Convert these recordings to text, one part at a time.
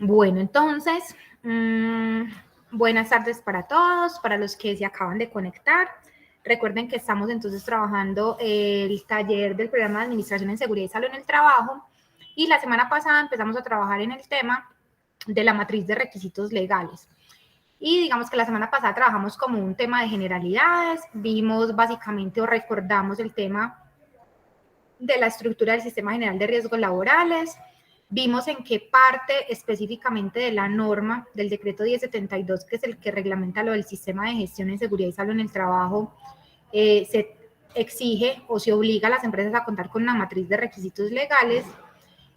Bueno, entonces, buenas tardes para todos, para los que se acaban de conectar. Recuerden que estamos entonces trabajando el taller del programa de Administración en Seguridad y Salud en el Trabajo y la semana pasada empezamos a trabajar en el tema de la matriz de requisitos legales. Y digamos que la semana pasada trabajamos como un tema de generalidades, vimos básicamente o recordamos el tema de la estructura del Sistema General de Riesgos Laborales, vimos en qué parte específicamente de la norma del decreto 1072, que es el que reglamenta lo del sistema de gestión en seguridad y salud en el trabajo, se exige o se obliga a las empresas a contar con una matriz de requisitos legales.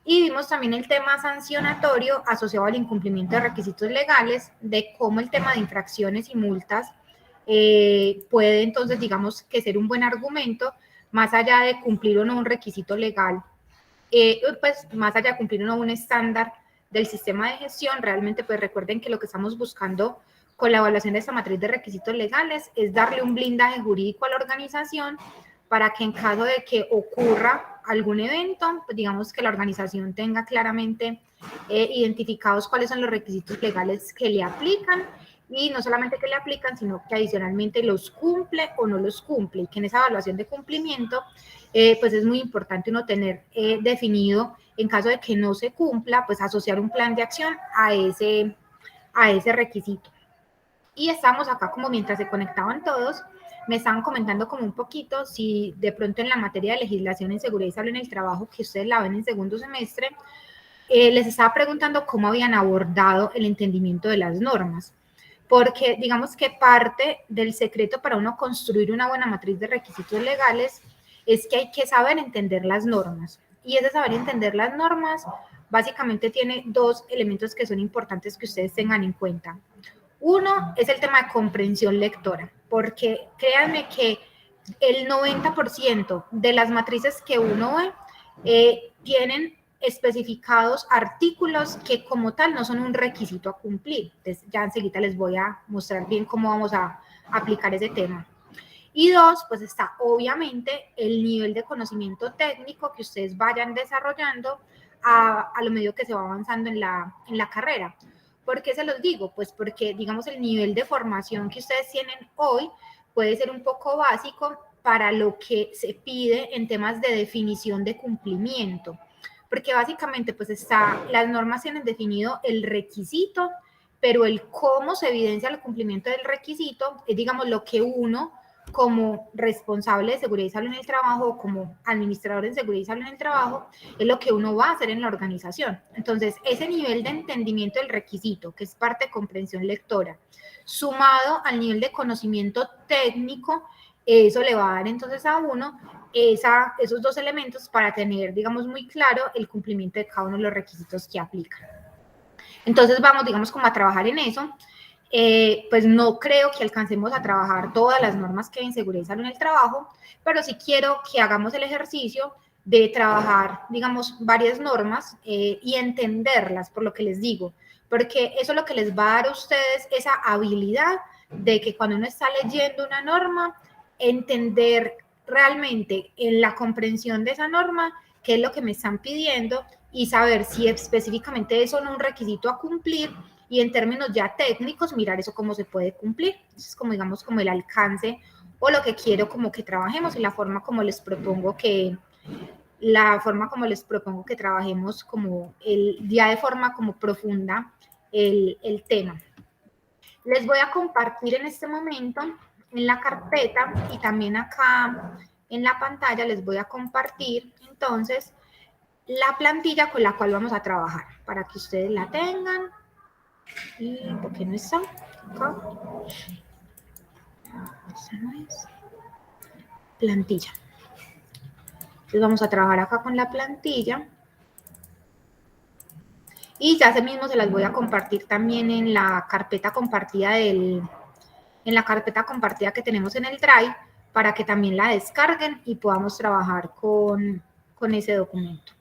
Y vimos también el tema sancionatorio asociado al incumplimiento de requisitos legales, de cómo el tema de infracciones y multas puede entonces, digamos, que ser un buen argumento, más allá de cumplir o no un requisito legal, pues más allá de cumplir o no un estándar del sistema de gestión, realmente pues recuerden que lo que estamos buscando con la evaluación de esta matriz de requisitos legales es darle un blindaje jurídico a la organización para que en caso de que ocurra algún evento, pues digamos que la organización tenga claramente identificados cuáles son los requisitos legales que le aplican y no solamente que le aplican, sino que adicionalmente los cumple o no los cumple y que en esa evaluación de cumplimiento pues es muy importante uno tener definido, en caso de que no se cumpla, pues asociar un plan de acción a ese requisito. Y estamos acá como mientras se conectaban todos, me estaban comentando como un poquito si de pronto en la materia de legislación en seguridad y salud en el trabajo, que ustedes la ven en segundo semestre, les estaba preguntando cómo habían abordado el entendimiento de las normas. Porque digamos que parte del secreto para uno construir una buena matriz de requisitos legales es que hay que saber entender las normas. Y ese saber entender las normas básicamente tiene dos elementos que son importantes que ustedes tengan en cuenta. Uno es el tema de comprensión lectora, porque créanme que el 90% de las matrices que uno ve tienen especificados artículos que como tal no son un requisito a cumplir. Entonces, ya enseguida les voy a mostrar bien cómo vamos a aplicar ese tema. Y dos, pues está obviamente el nivel de conocimiento técnico que ustedes vayan desarrollando a lo medio que se va avanzando en la carrera. ¿Por qué se los digo? Pues porque, digamos, el nivel de formación que ustedes tienen hoy puede ser un poco básico para lo que se pide en temas de definición de cumplimiento. Porque básicamente, pues las normas tienen definido el requisito, pero el cómo se evidencia el cumplimiento del requisito es, digamos, lo que uno como responsable de seguridad y salud en el trabajo o como administrador de seguridad y salud en el trabajo, es lo que uno va a hacer en la organización. Entonces, ese nivel de entendimiento del requisito, que es parte de comprensión lectora, sumado al nivel de conocimiento técnico, eso le va a dar entonces a uno esos dos elementos para tener, digamos, muy claro el cumplimiento de cada uno de los requisitos que aplican. Entonces vamos, digamos, como a trabajar en eso. Pues no creo que alcancemos a trabajar todas las normas que hay en seguridad y salud en el trabajo, pero sí quiero que hagamos el ejercicio de trabajar, digamos, varias normas y entenderlas, por lo que les digo, porque eso es lo que les va a dar a ustedes esa habilidad de que cuando uno está leyendo una norma, entender realmente en la comprensión de esa norma qué es lo que me están pidiendo y saber si específicamente eso no es un requisito a cumplir y en términos ya técnicos mirar eso cómo se puede cumplir. Eso es como digamos como el alcance o lo que quiero como que trabajemos y la forma como les propongo que trabajemos como ya de forma como profunda el tema. Les voy a compartir en este momento en la carpeta y también acá en la pantalla les voy a compartir entonces la plantilla con la cual vamos a trabajar para que ustedes la tengan. ¿Y por qué no está? Acá. Esta no es. Plantilla. Entonces vamos a trabajar acá con la plantilla. Y ya se mismo se las voy a compartir también en la carpeta compartida que tenemos en el Drive para que también la descarguen y podamos trabajar con ese documento.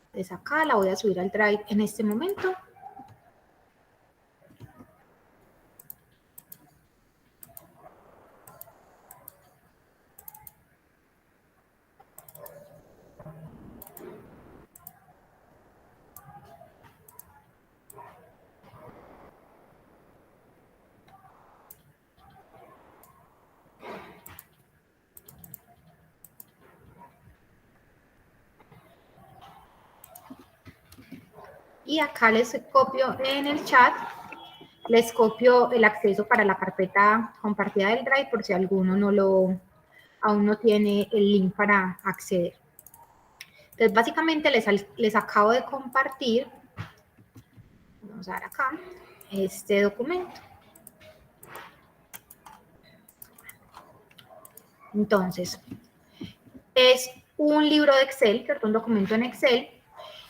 Entonces acá la voy a subir al Drive en este momento. Y acá les copio en el chat, les copio el acceso para la carpeta compartida del Drive por si alguno aún no tiene el link para acceder. Entonces, básicamente les acabo de compartir, vamos a ver acá, este documento. Entonces, es un libro de Excel, ¿cierto? Un documento en Excel,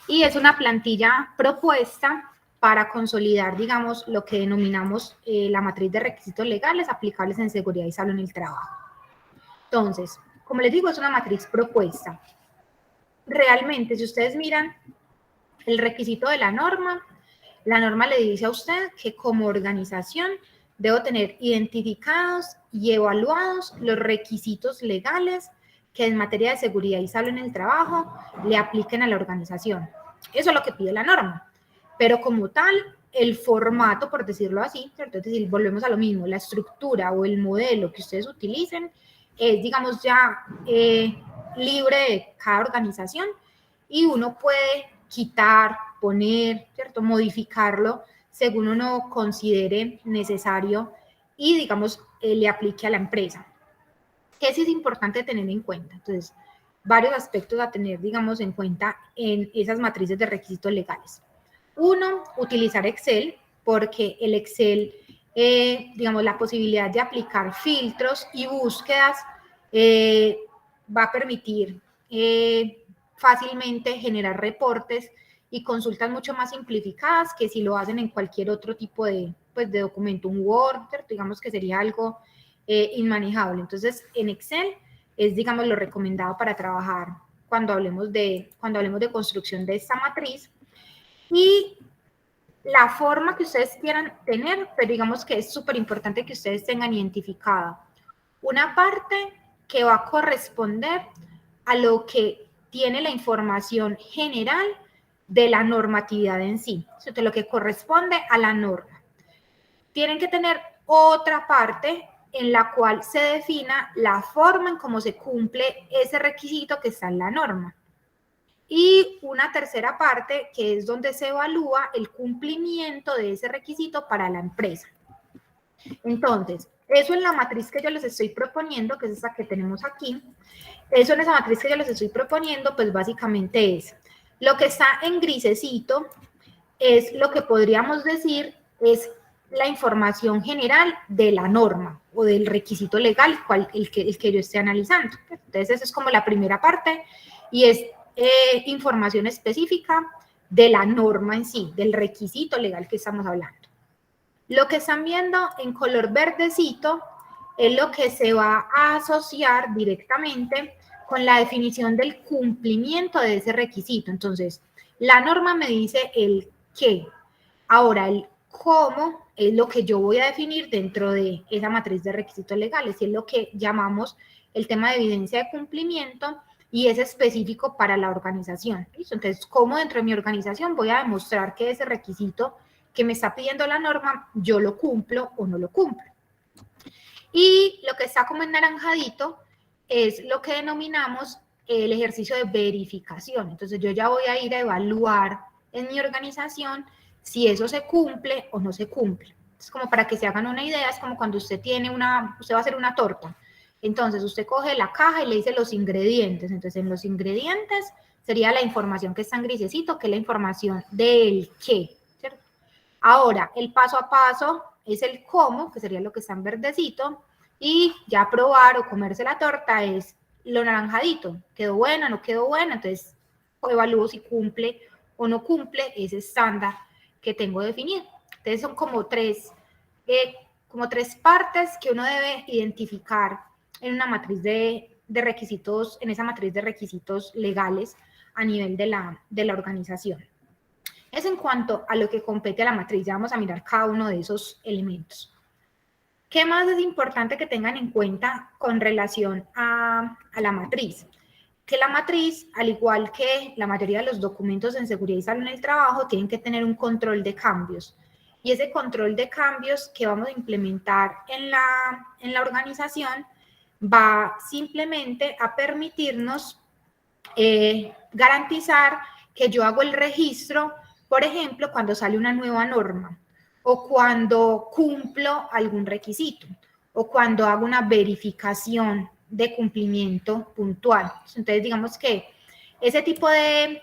y es una plantilla propuesta para consolidar, digamos, lo que denominamos la matriz de requisitos legales aplicables en seguridad y salud en el trabajo. Entonces, como les digo, es una matriz propuesta. Realmente, si ustedes miran el requisito de la norma le dice a usted que como organización debo tener identificados y evaluados los requisitos legales que en materia de seguridad y salud en el trabajo le apliquen a la organización. Eso es lo que pide la norma. Pero como tal, el formato, por decirlo así, ¿cierto? Es decir, volvemos a lo mismo, la estructura o el modelo que ustedes utilicen es, digamos, ya libre de cada organización y uno puede quitar, poner, ¿cierto? Modificarlo según uno considere necesario y, digamos, le aplique a la empresa. ¿Qué sí es importante tener en cuenta? Entonces, varios aspectos a tener, digamos, en cuenta en esas matrices de requisitos legales. Uno, utilizar Excel, porque el Excel, digamos, la posibilidad de aplicar filtros y búsquedas va a permitir fácilmente generar reportes y consultas mucho más simplificadas que si lo hacen en cualquier otro tipo de, pues, de documento, un Word, ¿cierto? Digamos que sería algo inmanejable. Entonces, en Excel es, digamos, lo recomendado para trabajar cuando hablemos de construcción de esta matriz. Y la forma que ustedes quieran tener, pero digamos que es súper importante que ustedes tengan identificada una parte que va a corresponder a lo que tiene la información general de la normatividad en sí, de lo que corresponde a la norma. Tienen que tener otra parte en la cual se defina la forma en cómo se cumple ese requisito que está en la norma. Y una tercera parte que es donde se evalúa el cumplimiento de ese requisito para la empresa. Entonces, eso en la matriz que yo les estoy proponiendo, que es esta que tenemos aquí, eso en esa matriz que yo les estoy proponiendo, pues básicamente es lo que está en grisecito, es lo que podríamos decir es la información general de la norma o del requisito legal, el que yo esté analizando. Entonces, esa es como la primera parte y es información específica de la norma en sí, del requisito legal que estamos hablando. Lo que están viendo en color verdecito es lo que se va a asociar directamente con la definición del cumplimiento de ese requisito. Entonces, la norma me dice el qué. Ahora, el cómo es lo que yo voy a definir dentro de esa matriz de requisitos legales, y es lo que llamamos el tema de evidencia de cumplimiento y es específico para la organización. ¿Listo? Entonces, ¿cómo dentro de mi organización voy a demostrar que ese requisito que me está pidiendo la norma, yo lo cumplo o no lo cumplo? Y lo que está como en naranjadito es lo que denominamos el ejercicio de verificación. Entonces, yo ya voy a ir a evaluar en mi organización si eso se cumple o no se cumple. Es como para que se hagan una idea, es como cuando usted usted va a hacer una torta. Entonces, usted coge la caja y le dice los ingredientes. Entonces, en los ingredientes sería la información que está en grisecito, que es la información del qué, ¿cierto? Ahora, el paso a paso es el cómo, que sería lo que está en verdecito, y ya probar o comerse la torta es lo naranjadito. ¿Quedó buena, no quedó buena? Entonces, evalúo si cumple o no cumple ese estándar que tengo definido. Entonces, son como tres partes que uno debe identificar en una matriz de requisitos, en esa matriz de requisitos legales a nivel de la organización. Es en cuanto a lo que compete a la matriz. Ya vamos a mirar cada uno de esos elementos. ¿Qué más es importante que tengan en cuenta con relación a la matriz? Que la matriz, al igual que la mayoría de los documentos en seguridad y salud en el trabajo, tienen que tener un control de cambios. Y ese control de cambios que vamos a implementar en la organización va simplemente a permitirnos garantizar que yo hago el registro Por ejemplo, cuando sale una nueva norma o cuando cumplo algún requisito o cuando hago una verificación de cumplimiento puntual. Entonces, digamos que ese tipo de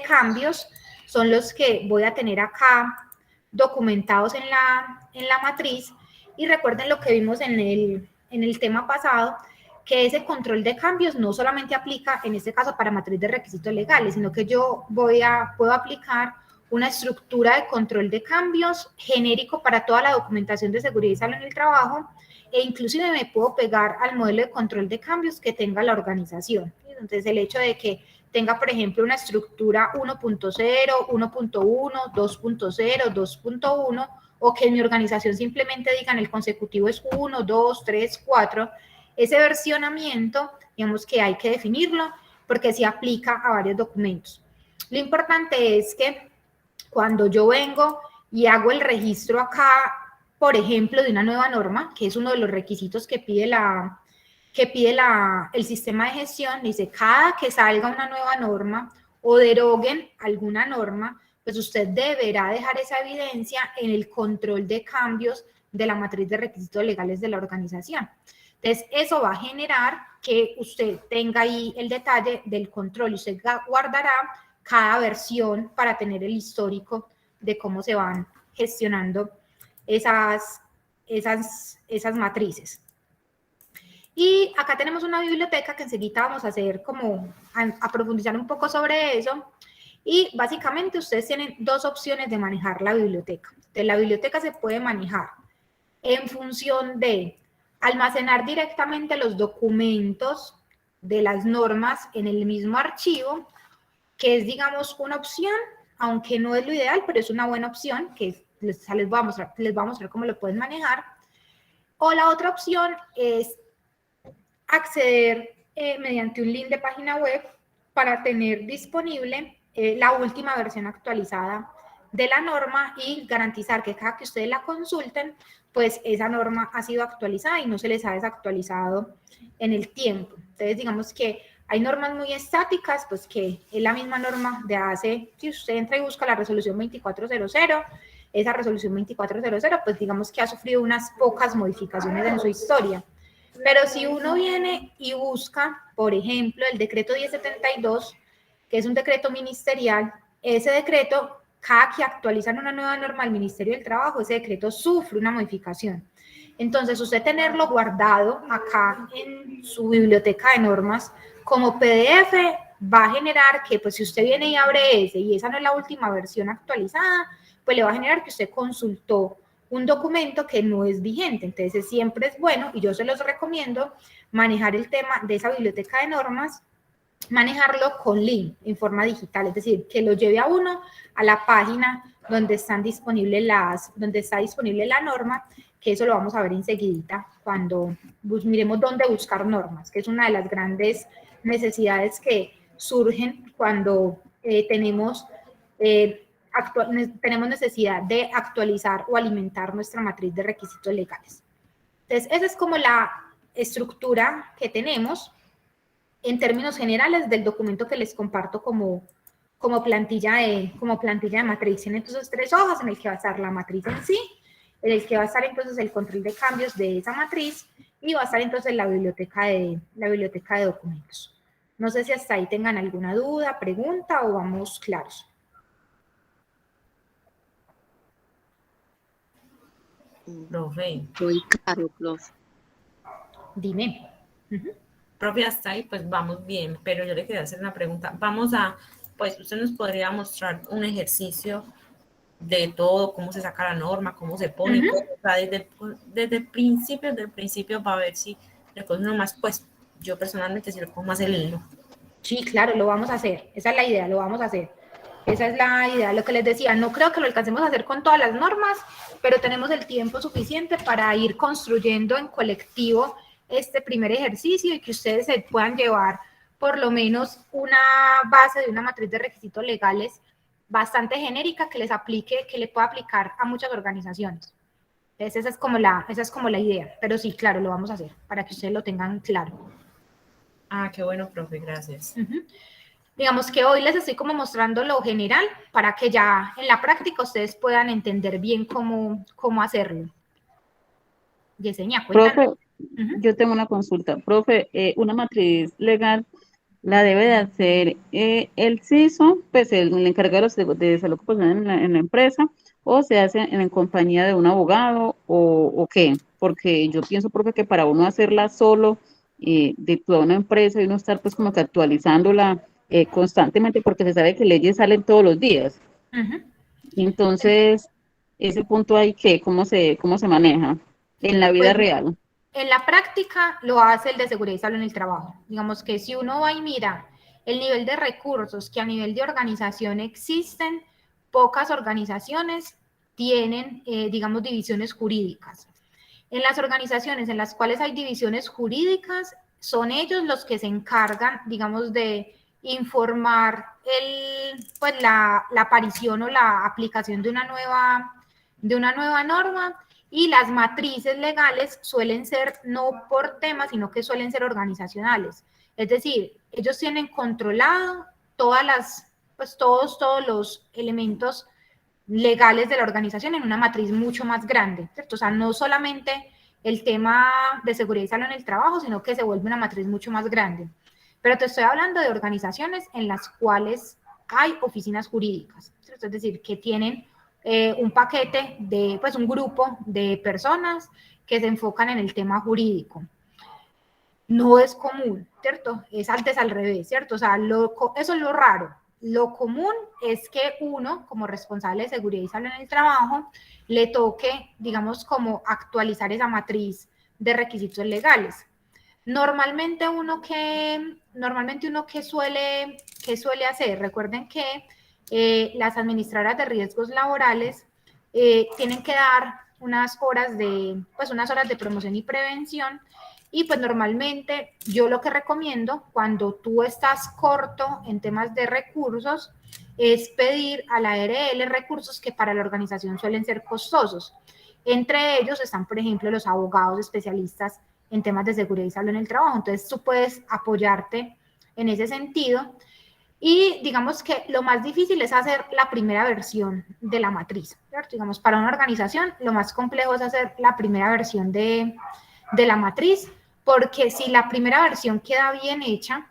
cambios son los que voy a tener acá documentados en la matriz. Y recuerden lo que vimos en el tema pasado, que ese control de cambios no solamente aplica en este caso para matriz de requisitos legales, sino que yo puedo aplicar una estructura de control de cambios genérico para toda la documentación de seguridad y salud en el trabajo, e inclusive me puedo pegar al modelo de control de cambios que tenga la organización. Entonces, el hecho de que tenga, por ejemplo, una estructura 1.0, 1.1, 2.0, 2.1, o que en mi organización simplemente digan el consecutivo es 1, 2, 3, 4, ese versionamiento, digamos que hay que definirlo porque se aplica a varios documentos. Lo importante es que cuando yo vengo y hago el registro acá, por ejemplo, de una nueva norma, que es uno de los requisitos que pide el sistema de gestión, dice, cada que salga una nueva norma o deroguen alguna norma, pues usted deberá dejar esa evidencia en el control de cambios de la matriz de requisitos legales de la organización. Entonces, eso va a generar que usted tenga ahí el detalle del control y usted guardará cada versión para tener el histórico de cómo se van gestionando esas matrices. Y acá tenemos una biblioteca que enseguida vamos a hacer como a profundizar un poco sobre eso. Y básicamente ustedes tienen dos opciones de manejar la biblioteca. Entonces, la biblioteca se puede manejar en función de almacenar directamente los documentos de las normas en el mismo archivo, que es, digamos, una opción, aunque no es lo ideal, pero es una buena opción, que les voy a mostrar cómo lo pueden manejar. O la otra opción es acceder mediante un link de página web para tener disponible la última versión actualizada de la norma y garantizar que cada que ustedes la consulten, pues esa norma ha sido actualizada y no se les ha desactualizado en el tiempo. Entonces, digamos que hay normas muy estáticas, pues que es la misma norma de hace, si usted entra y busca la resolución 2400, esa resolución 2400, pues digamos que ha sufrido unas pocas modificaciones en su historia. Pero si uno viene y busca, por ejemplo, el decreto 1072, que es un decreto ministerial, ese decreto, cada que actualizan una nueva norma al Ministerio del Trabajo, ese decreto sufre una modificación. Entonces, usted tenerlo guardado acá en su biblioteca de normas como PDF va a generar que, pues, si usted viene y abre ese y esa no es la última versión actualizada, pues le va a generar que usted consultó un documento que no es vigente. Entonces, siempre es bueno, y yo se los recomiendo, manejar el tema de esa biblioteca de normas, manejarlo con link en forma digital, es decir, que lo lleve a uno a la página donde están disponibles donde está disponible la norma, que eso lo vamos a ver enseguida cuando miremos dónde buscar normas, que es una de las grandes necesidades que surgen cuando tenemos necesidad de actualizar o alimentar nuestra matriz de requisitos legales. Entonces, esa es como la estructura que tenemos en términos generales del documento que les comparto como plantilla de matriz. Tiene entonces 3 hojas en el que va a estar la matriz en sí, en el que va a estar entonces el control de cambios de esa matriz y va a estar entonces la biblioteca de documentos. No sé si hasta ahí tengan alguna duda, pregunta o vamos claros. Profe. Muy claro, profe. Dime. Profe, hasta ahí pues vamos bien, pero yo le quería hacer una pregunta. Pues usted nos podría mostrar un ejercicio de todo, cómo se saca la norma, cómo se pone, todo, o sea, desde el principio para ver si le coge uno más, pues yo personalmente si le cojo más el hilo. Sí, claro, lo vamos a hacer. Esa es la idea, lo vamos a hacer. Esa es la idea, lo que les decía. No creo que lo alcancemos a hacer con todas las normas, pero tenemos el tiempo suficiente para ir construyendo en colectivo este primer ejercicio y que ustedes se puedan llevar por lo menos una base de una matriz de requisitos legales bastante genérica que les aplique, que le pueda aplicar a muchas organizaciones. Entonces, esa es como la idea. Pero sí, claro, lo vamos a hacer para que ustedes lo tengan claro. Ah, qué bueno, profe, gracias. Digamos que hoy les estoy como mostrando lo general para que ya en la práctica ustedes puedan entender bien cómo hacerlo. Yesenia, cuéntanos. Profe, yo tengo una consulta. Profe, una matriz legal la debe de hacer el CISO, pues el encargado de salud ocupacional en la empresa, o se hace en compañía de un abogado, o qué. Porque yo pienso, profe, que para uno hacerla solo de toda una empresa y uno estar pues como que actualizándola constantemente, porque se sabe que leyes salen todos los días. Ujú. Entonces, ese punto ahí, ¿qué? Cómo se maneja en la vida Pues real? en la práctica lo hace el de seguridad y salud en el trabajo. Digamos que si uno va y mira el nivel de recursos que a nivel de organización existen, pocas organizaciones tienen, digamos, divisiones jurídicas. En las organizaciones en las cuales hay divisiones jurídicas, son ellos los que se encargan, digamos, de informar pues la aparición o la aplicación de una nueva norma, y las matrices legales suelen ser no por temas, sino que suelen ser organizacionales. Es decir, ellos tienen controlado todos los elementos legales de la organización en una matriz mucho más grande, ¿cierto? O sea, no solamente el tema de seguridad y salud en el trabajo, sino que se vuelve una matriz mucho más grande. Pero te estoy hablando de organizaciones en las cuales hay oficinas jurídicas, ¿cierto? Es decir, que tienen un paquete de, pues un grupo de personas que se enfocan en el tema jurídico. No es común, ¿cierto? Es antes al revés, ¿cierto? O sea, eso es lo raro. Lo común es que uno, como responsable de seguridad y salud en el trabajo, le toque, digamos, como actualizar esa matriz de requisitos legales. Normalmente uno que suele hacer, recuerden que las administradoras de riesgos laborales tienen que dar unas horas de promoción y prevención, y pues normalmente yo lo que recomiendo cuando tú estás corto en temas de recursos es pedir a la ARL recursos que para la organización suelen ser costosos. Entre ellos están, por ejemplo, los abogados especialistas en temas de seguridad y salud en el trabajo. Entonces tú puedes apoyarte en ese sentido, y digamos que lo más difícil es hacer la primera versión de la matriz, ¿cierto? Digamos, para una organización lo más complejo es hacer la primera versión de la matriz, porque si la primera versión queda bien hecha,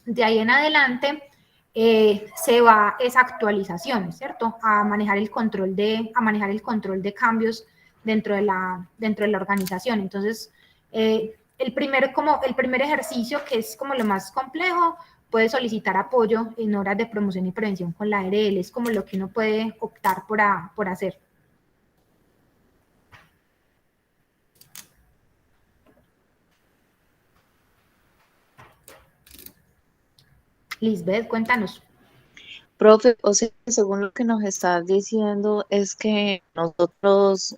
de ahí en adelante se va esa actualización, ¿cierto? A manejar el control de cambios dentro de la organización. Entonces, el primer ejercicio, que es como lo más complejo, puede solicitar apoyo en horas de promoción y prevención con la ARL, es como lo que uno puede optar por hacer. Lisbeth, cuéntanos. Profe, o sea, según lo que nos estás diciendo, es que nosotros,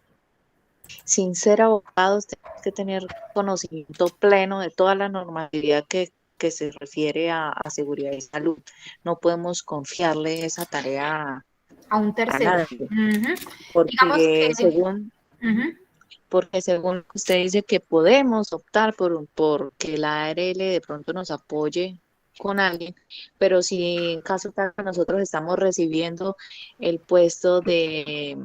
sin ser abogados, tenemos que tener conocimiento pleno de toda la normatividad que se refiere a seguridad y salud. No podemos confiarle esa tarea A un a tercero. nadie, Digamos porque que... porque según usted dice que podemos optar por que la ARL de pronto nos apoye con alguien, pero si en caso tal nosotros estamos recibiendo el puesto de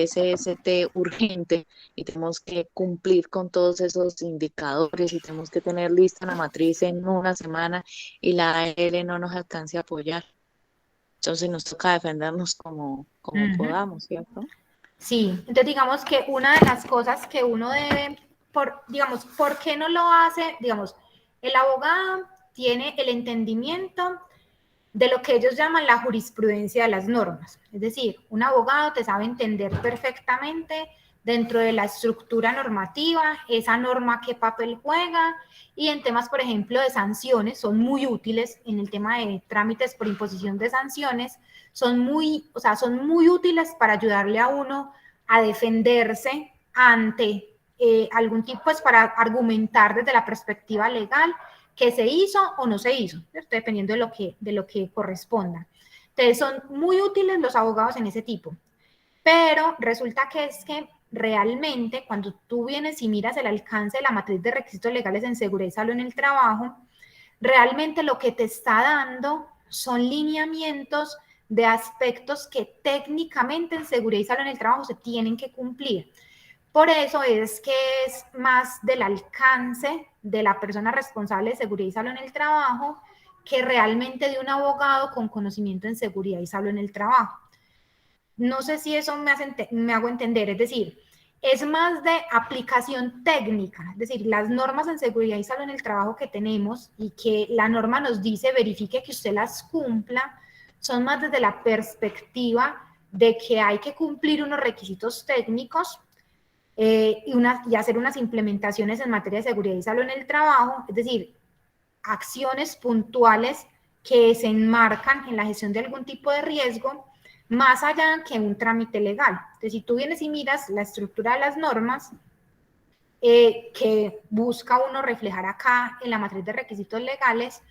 SST urgente y tenemos que cumplir con todos esos indicadores y tenemos que tener lista la matriz en una semana y la ARL no nos alcance a apoyar, entonces nos toca defendernos como podamos, ¿cierto? Sí, entonces digamos que una de las cosas que uno debe, digamos, ¿por qué no lo hace? Digamos, el abogado tiene el entendimiento de lo que ellos llaman la jurisprudencia de las normas. Es decir, un abogado te sabe entender perfectamente dentro de la estructura normativa, esa norma qué papel juega, y en temas, por ejemplo, de sanciones, son muy útiles en el tema de trámites por imposición de sanciones, son muy útiles para ayudarle a uno a defenderse ante algún tipo, pues para argumentar desde la perspectiva legal que se hizo o no se hizo, ¿cierto? Dependiendo de lo que corresponda. Entonces, son muy útiles los abogados en ese tipo. Pero resulta que es que realmente cuando tú vienes y miras el alcance de la matriz de requisitos legales en seguridad y salud en el trabajo, realmente lo que te está dando son lineamientos de aspectos que técnicamente en seguridad y salud en el trabajo se tienen que cumplir. Por eso es que es más del alcance de la persona responsable de seguridad y salud en el trabajo que realmente de un abogado con conocimiento en seguridad y salud en el trabajo. No sé si eso me hago entender, es decir, es más de aplicación técnica, es decir, las normas en seguridad y salud en el trabajo que tenemos y que la norma nos dice verifique que usted las cumpla, son más desde la perspectiva de que hay que cumplir unos requisitos técnicos y hacer unas implementaciones en materia de seguridad y salud en el trabajo, es decir, acciones puntuales que se enmarcan en la gestión de algún tipo de riesgo, más allá que un trámite legal. Entonces, si tú vienes y miras la estructura de las normas, que busca uno reflejar acá en la matriz de requisitos legales,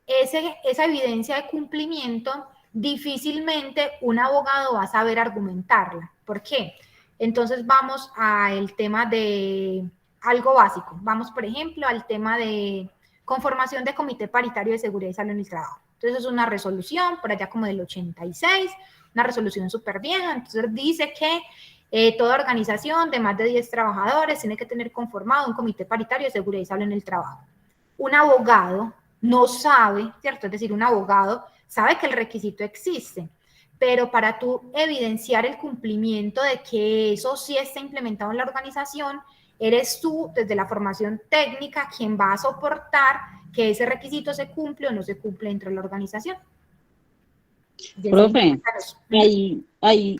esa evidencia de cumplimiento, difícilmente un abogado va a saber argumentarla. ¿Por qué? Entonces vamos al tema de algo básico. Vamos, por ejemplo, al tema de conformación de comité paritario de seguridad y salud en el trabajo. Entonces es una resolución por allá como del 86, una resolución súper vieja. Entonces dice que toda organización de más de 10 trabajadores tiene que tener conformado un comité paritario de seguridad y salud en el trabajo. Un abogado no sabe, ¿cierto? Es decir, un abogado sabe que el requisito existe, pero para tú evidenciar el cumplimiento de que eso sí está implementado en la organización, eres tú, desde la formación técnica, quien va a soportar que ese requisito se cumple o no se cumple dentro de la organización. Profe, ahí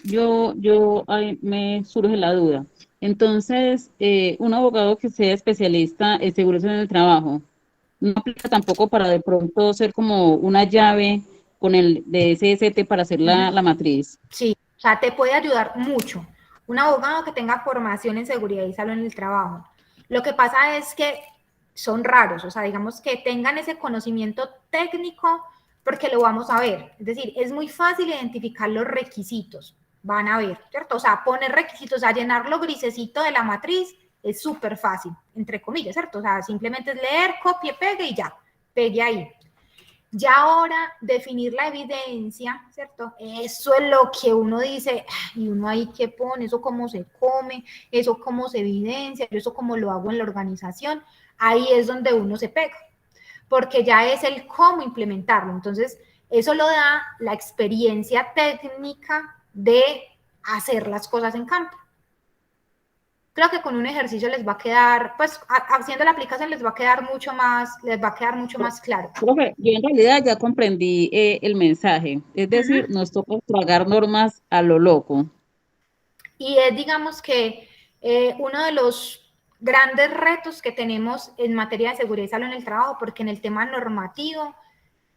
me surge la duda. Entonces, un abogado que sea especialista en seguridad en el trabajo, no aplica tampoco para de pronto ser como una llave con el de SST para hacer la matriz. Sí, o sea, te puede ayudar mucho. Un abogado que tenga formación en seguridad y salud en el trabajo. Lo que pasa es que son raros, o sea, digamos que tengan ese conocimiento técnico porque lo vamos a ver. Es decir, es muy fácil identificar los requisitos, van a ver, ¿cierto? O sea, poner requisitos, a llenar lo grisecito de la matriz es súper fácil, entre comillas, ¿cierto? O sea, simplemente es leer, copie, pegue y ya, pegue ahí. Ya ahora definir la evidencia, ¿cierto? Eso es lo que uno dice, y uno ahí qué pone, eso cómo se come, eso cómo se evidencia, eso cómo lo hago en la organización, ahí es donde uno se pega, porque ya es el cómo implementarlo. Entonces, eso lo da la experiencia técnica de hacer las cosas en campo. Creo que con un ejercicio les va a quedar, pues haciendo la aplicación les va a quedar mucho más claro. Profe, yo en realidad ya comprendí el mensaje, es decir, nos toca tragar normas a lo loco. Y es, digamos que uno de los grandes retos que tenemos en materia de seguridad y salud en el trabajo, porque en el tema normativo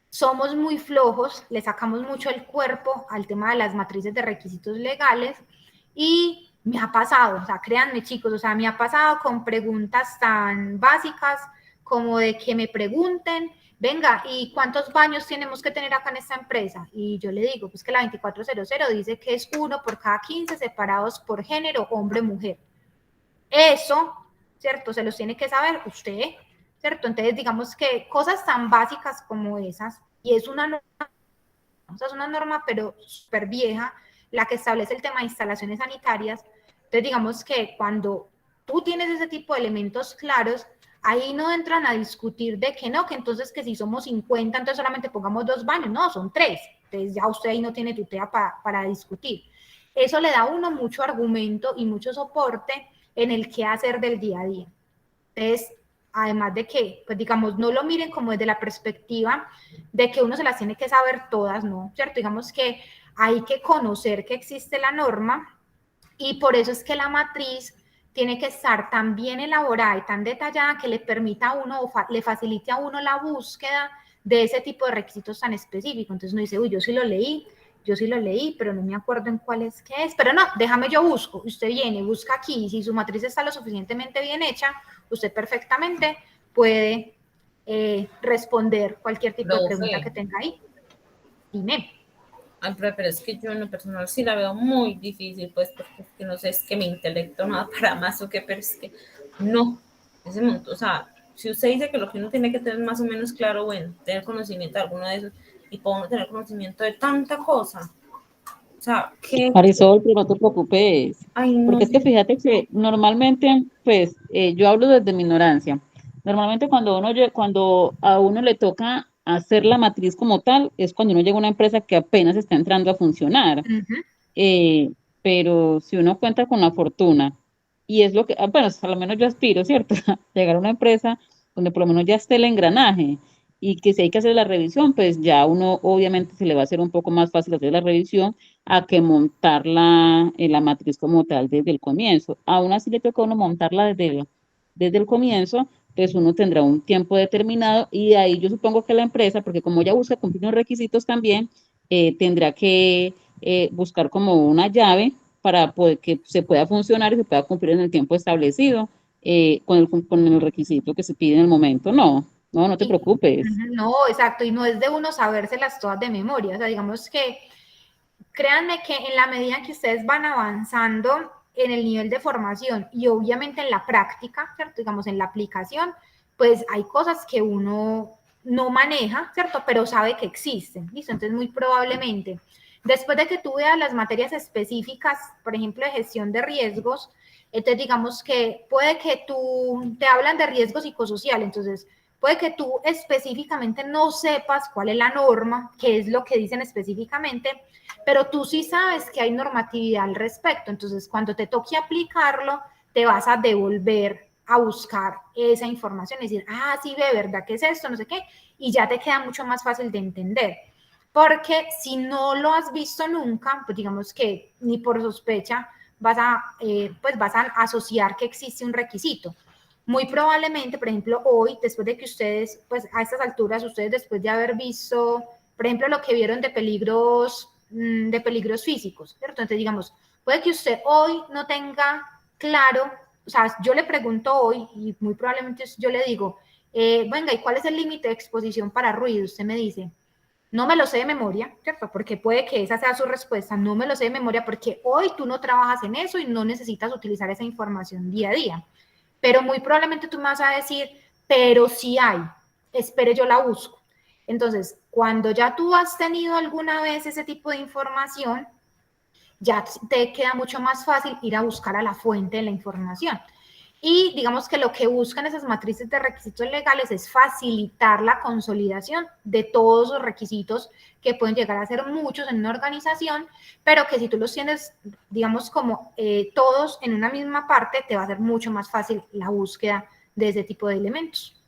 somos muy flojos, le sacamos mucho el cuerpo al tema de las matrices de requisitos legales y me ha pasado, o sea, créanme chicos, o sea, me ha pasado con preguntas tan básicas como de que me pregunten, venga, ¿y cuántos baños tenemos que tener acá en esta empresa? Y yo le digo, pues que la 2400 dice que es 1 por cada 15 separados por género, hombre-mujer. Eso, ¿cierto? Se los tiene que saber usted, ¿cierto? Entonces, digamos que cosas tan básicas como esas, y es una norma, o sea, es una norma, pero súper vieja, la que establece el tema de instalaciones sanitarias. Entonces, digamos que cuando tú tienes ese tipo de elementos claros, ahí no entran a discutir de que no, que entonces que si somos 50, entonces solamente pongamos 2 baños, no, son 3. Entonces ya usted ahí no tiene tutela para discutir. Eso le da a uno mucho argumento y mucho soporte en el qué hacer del día a día. Entonces, además de que, pues digamos, no lo miren como desde la perspectiva de que uno se las tiene que saber todas, ¿no? ¿Cierto? Digamos que hay que conocer que existe la norma y por eso es que la matriz tiene que estar tan bien elaborada y tan detallada que le permita a uno o le facilite a uno la búsqueda de ese tipo de requisitos tan específicos. Entonces uno dice, uy, yo sí lo leí, pero no me acuerdo en cuál es que es. Pero no, déjame yo busco. Usted viene, busca aquí. Y si su matriz está lo suficientemente bien hecha, usted perfectamente puede responder cualquier tipo de pregunta que tenga ahí. Dime. Ay, pero es que yo en lo personal sí la veo muy difícil, pues, porque es que no sé, es que mi intelecto no da para más o qué, pero es que no, ese monto, o sea, si usted dice que lo que uno tiene que tener más o menos claro, bueno, tener conocimiento de alguno de esos, y para uno tener conocimiento de tanta cosa, o sea, que, Marisol, pero no te preocupes, ay, no, porque es que fíjate que normalmente, pues, yo hablo desde mi ignorancia. Normalmente cuando a uno le toca hacer la matriz como tal, es cuando uno llega a una empresa que apenas está entrando a funcionar. Ujú. Eh, pero si uno cuenta con la fortuna, y es lo que, bueno, a lo menos yo aspiro, ¿cierto? Llegar a una empresa donde por lo menos ya esté el engranaje y que si hay que hacer la revisión, pues ya uno obviamente se le va a hacer un poco más fácil hacer la revisión a que montar la matriz como tal desde el comienzo. Aún así le toca a uno montarla desde el comienzo, pues uno tendrá un tiempo determinado y ahí yo supongo que la empresa, porque como ya busca cumplir unos requisitos también, tendrá que buscar como una llave para poder que se pueda funcionar y se pueda cumplir en el tiempo establecido con el requisito que se pide en el momento. No te Y, preocupes. no, exacto, y no es de uno sabérselas todas de memoria, o sea, digamos que créanme que en la medida que ustedes van avanzando en el nivel de formación y obviamente en la práctica, ¿cierto? Digamos, en la aplicación, pues hay cosas que uno no maneja, ¿cierto? Pero sabe que existen, ¿listo? Entonces, muy probablemente, después de que tú veas las materias específicas, por ejemplo, de gestión de riesgos, entonces digamos que puede que tú, te hablan de riesgo psicosocial, entonces puede que tú específicamente no sepas cuál es la norma, qué es lo que dicen específicamente, pero tú sí sabes que hay normatividad al respecto. Entonces, cuando te toque aplicarlo, te vas a devolver a buscar esa información, es decir, sí, de verdad, ¿qué es esto? No sé qué, y ya te queda mucho más fácil de entender. Porque si no lo has visto nunca, pues digamos que ni por sospecha pues vas a asociar que existe un requisito. Muy probablemente, por ejemplo, hoy, después de que ustedes, pues a estas alturas, ustedes después de haber visto, por ejemplo, lo que vieron de peligros físicos, ¿cierto? Entonces, digamos, puede que usted hoy no tenga claro, o sea, yo le pregunto hoy y muy probablemente yo le digo, venga, ¿y cuál es el límite de exposición para ruido? Usted me dice, no me lo sé de memoria, ¿cierto? Porque puede que esa sea su respuesta, no me lo sé de memoria porque hoy tú no trabajas en eso y no necesitas utilizar esa información día a día. Pero muy probablemente tú me vas a decir, pero sí hay, espere, yo la busco. Entonces, cuando ya tú has tenido alguna vez ese tipo de información, ya te queda mucho más fácil ir a buscar a la fuente de la información. Y digamos que lo que buscan esas matrices de requisitos legales es facilitar la consolidación de todos los requisitos que pueden llegar a ser muchos en una organización, pero que si tú los tienes, digamos, como todos en una misma parte, te va a ser mucho más fácil la búsqueda de ese tipo de elementos.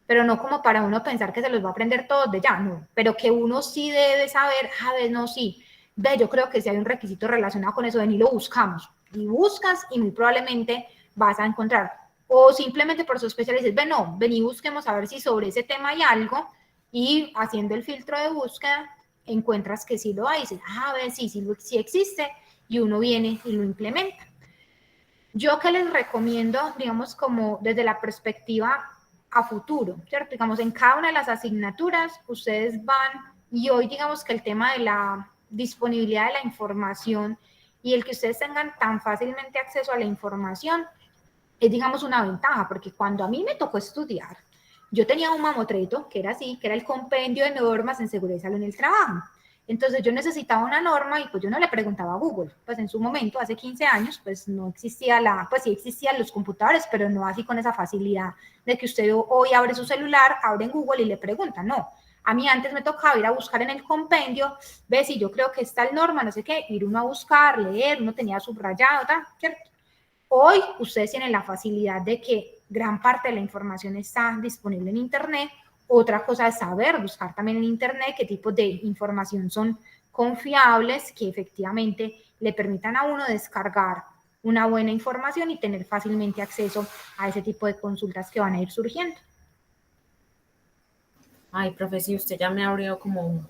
Pero no como para uno pensar que se los va a aprender todos de ya, no, pero que uno sí debe saber, no, sí, ve, yo creo que si hay un requisito relacionado con eso, ven y lo buscamos, y buscas y muy probablemente vas a encontrar, o simplemente por sospecha le dices, ven, no, ven y busquemos a ver si sobre ese tema hay algo, y haciendo el filtro de búsqueda, encuentras que sí lo hay, y dices, ven, sí existe, y uno viene y lo implementa. Yo que les recomiendo, digamos, como desde la perspectiva a futuro, ¿cierto? Digamos, en cada una de las asignaturas ustedes van, y hoy digamos que el tema de la disponibilidad de la información y el que ustedes tengan tan fácilmente acceso a la información es, digamos, una ventaja, porque cuando a mí me tocó estudiar, yo tenía un mamotreto que era así, que era el compendio de normas en seguridad y salud en el trabajo. Entonces yo necesitaba una norma y pues yo no le preguntaba a Google. Pues en su momento, hace 15 años, pues no existía pues sí existían los computadores, pero no así con esa facilidad de que usted hoy abre su celular, abre en Google y le pregunta, no. A mí antes me tocaba ir a buscar en el compendio, ve si yo creo que está el norma, no sé qué, ir uno a buscar, leer, uno tenía subrayado, ¿cierto? Hoy ustedes tienen la facilidad de que gran parte de la información está disponible en Internet. Otra cosa es saber buscar también en Internet qué tipos de información son confiables, que efectivamente le permitan a uno descargar una buena información y tener fácilmente acceso a ese tipo de consultas que van a ir surgiendo. Ay, profe, sí, usted ya me abrió como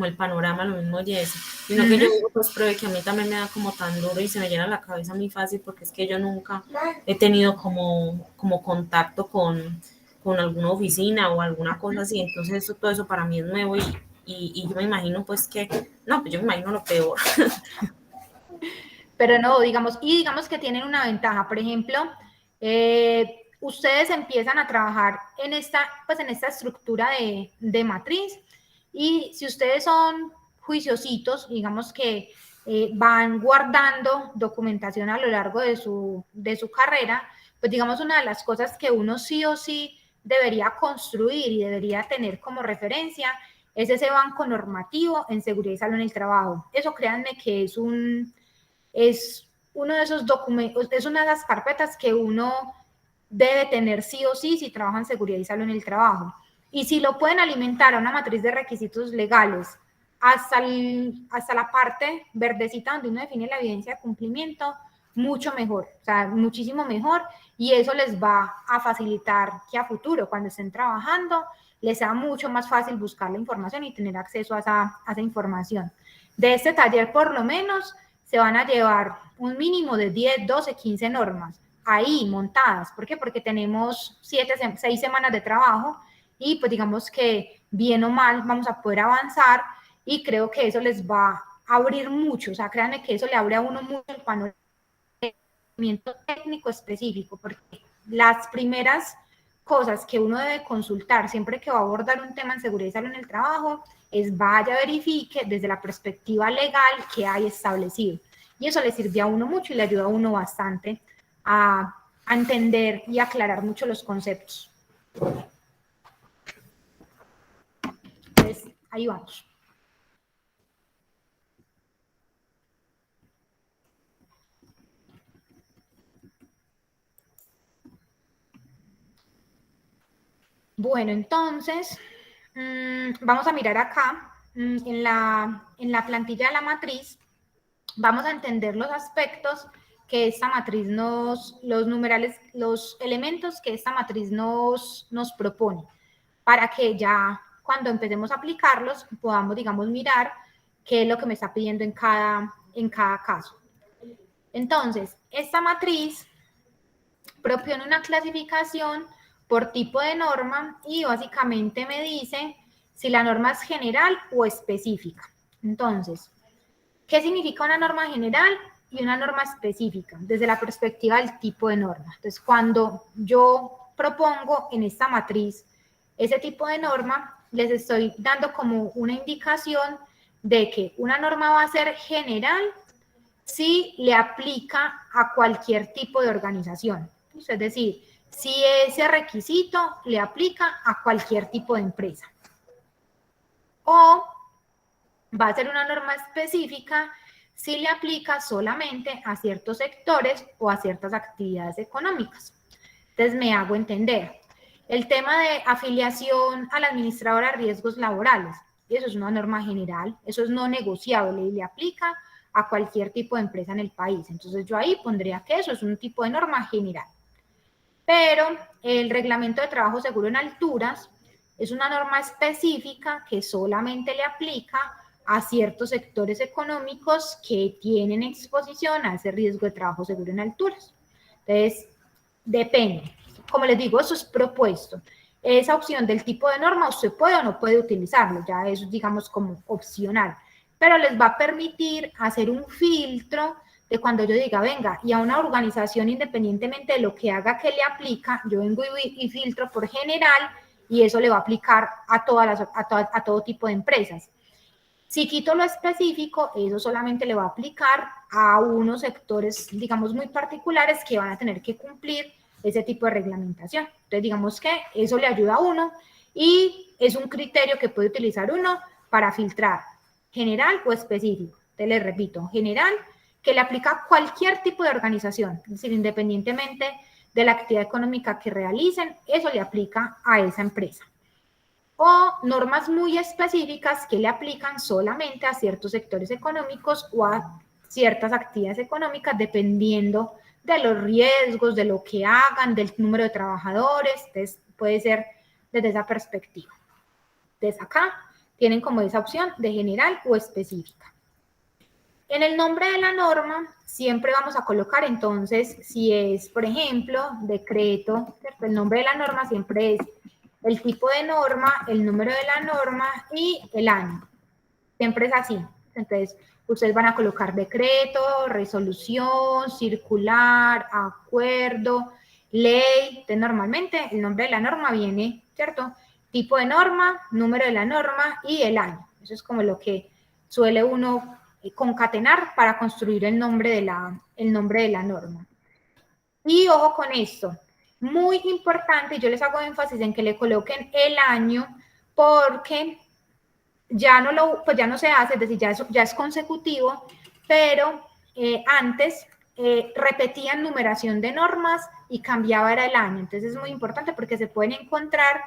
el panorama, lo mismo Jessy. Y no que yo digo, pues, profe, que a mí también me da como tan duro y se me llena la cabeza muy fácil porque es que yo nunca he tenido como contacto con alguna oficina o alguna cosa así, entonces todo eso para mí es nuevo y yo me imagino pues que, no, pues yo me imagino lo peor. Pero no, digamos que tienen una ventaja, por ejemplo, ustedes empiezan a trabajar en esta estructura de matriz, y si ustedes son juiciositos, digamos que van guardando documentación a lo largo de su carrera, pues digamos una de las cosas que uno sí o sí debería construir y debería tener como referencia es ese banco normativo en seguridad y salud en el trabajo. Eso créanme que es uno de esos documentos, es una de las carpetas que uno debe tener sí o sí si trabaja en seguridad y salud en el trabajo. Y si lo pueden alimentar a una matriz de requisitos legales hasta la parte verdecita donde uno define la evidencia de cumplimiento, mucho mejor, o sea, muchísimo mejor, y eso les va a facilitar que a futuro, cuando estén trabajando, les sea mucho más fácil buscar la información y tener acceso a esa información. De este taller, por lo menos, se van a llevar un mínimo de 10, 12, 15 normas ahí montadas. ¿Por qué? Porque tenemos 6 semanas de trabajo y pues digamos que bien o mal vamos a poder avanzar, y creo que eso les va a abrir mucho, o sea, créanme que eso le abre a uno mucho el panorama técnico específico, porque las primeras cosas que uno debe consultar siempre que va a abordar un tema en seguridad y salud en el trabajo es vaya, verifique desde la perspectiva legal que hay establecido. Y eso le sirve a uno mucho y le ayuda a uno bastante a entender y aclarar mucho los conceptos. Entonces, ahí vamos. Bueno, entonces, vamos a mirar acá, en la plantilla de la matriz, vamos a entender los aspectos que esta matriz los numerales, los elementos que esta matriz nos propone, para que ya cuando empecemos a aplicarlos podamos, digamos, mirar qué es lo que me está pidiendo en cada caso. Entonces, esta matriz propone una clasificación por tipo de norma y básicamente me dice si la norma es general o específica. Entonces, ¿qué significa una norma general y una norma específica desde la perspectiva del tipo de norma? Entonces, cuando yo propongo en esta matriz ese tipo de norma, les estoy dando como una indicación de que una norma va a ser general si le aplica a cualquier tipo de organización. Es decir, si ese requisito le aplica a cualquier tipo de empresa. O va a ser una norma específica si le aplica solamente a ciertos sectores o a ciertas actividades económicas. Entonces, me hago entender. El tema de afiliación a la administradora de riesgos laborales, eso es una norma general, eso es no negociable y le aplica a cualquier tipo de empresa en el país. Entonces, yo ahí pondría que eso es un tipo de norma general. Pero el reglamento de trabajo seguro en alturas es una norma específica que solamente le aplica a ciertos sectores económicos que tienen exposición a ese riesgo de trabajo seguro en alturas. Entonces, depende. Como les digo, eso es propuesto. Esa opción del tipo de norma usted puede o no puede utilizarlo, ya eso es, digamos, como opcional, pero les va a permitir hacer un filtro de cuando yo diga, venga, y a una organización, independientemente de lo que haga que le aplica, yo vengo y filtro por general, y eso le va a aplicar a todo tipo de empresas. Si quito lo específico, eso solamente le va a aplicar a unos sectores, digamos, muy particulares que van a tener que cumplir ese tipo de reglamentación. Entonces, digamos que eso le ayuda a uno y es un criterio que puede utilizar uno para filtrar general o específico. Te les repito, general, que le aplica a cualquier tipo de organización, es decir, independientemente de la actividad económica que realicen, eso le aplica a esa empresa. O normas muy específicas que le aplican solamente a ciertos sectores económicos o a ciertas actividades económicas, dependiendo de los riesgos, de lo que hagan, del número de trabajadores. Entonces, puede ser desde esa perspectiva. Entonces, acá tienen como esa opción de general o específica. En el nombre de la norma siempre vamos a colocar, entonces, si es, por ejemplo, decreto, ¿cierto? El nombre de la norma siempre es el tipo de norma, el número de la norma y el año. Siempre es así. Entonces, ustedes van a colocar decreto, resolución, circular, acuerdo, ley. Entonces, normalmente el nombre de la norma viene, ¿cierto? Tipo de norma, número de la norma y el año. Eso es como lo que suele uno concatenar para construir el nombre de la norma. Y ojo con esto, muy importante, yo les hago énfasis en que le coloquen el año porque ya no se hace, es decir, ya es consecutivo, pero antes repetían numeración de normas y cambiaba era el año. Entonces es muy importante porque se pueden encontrar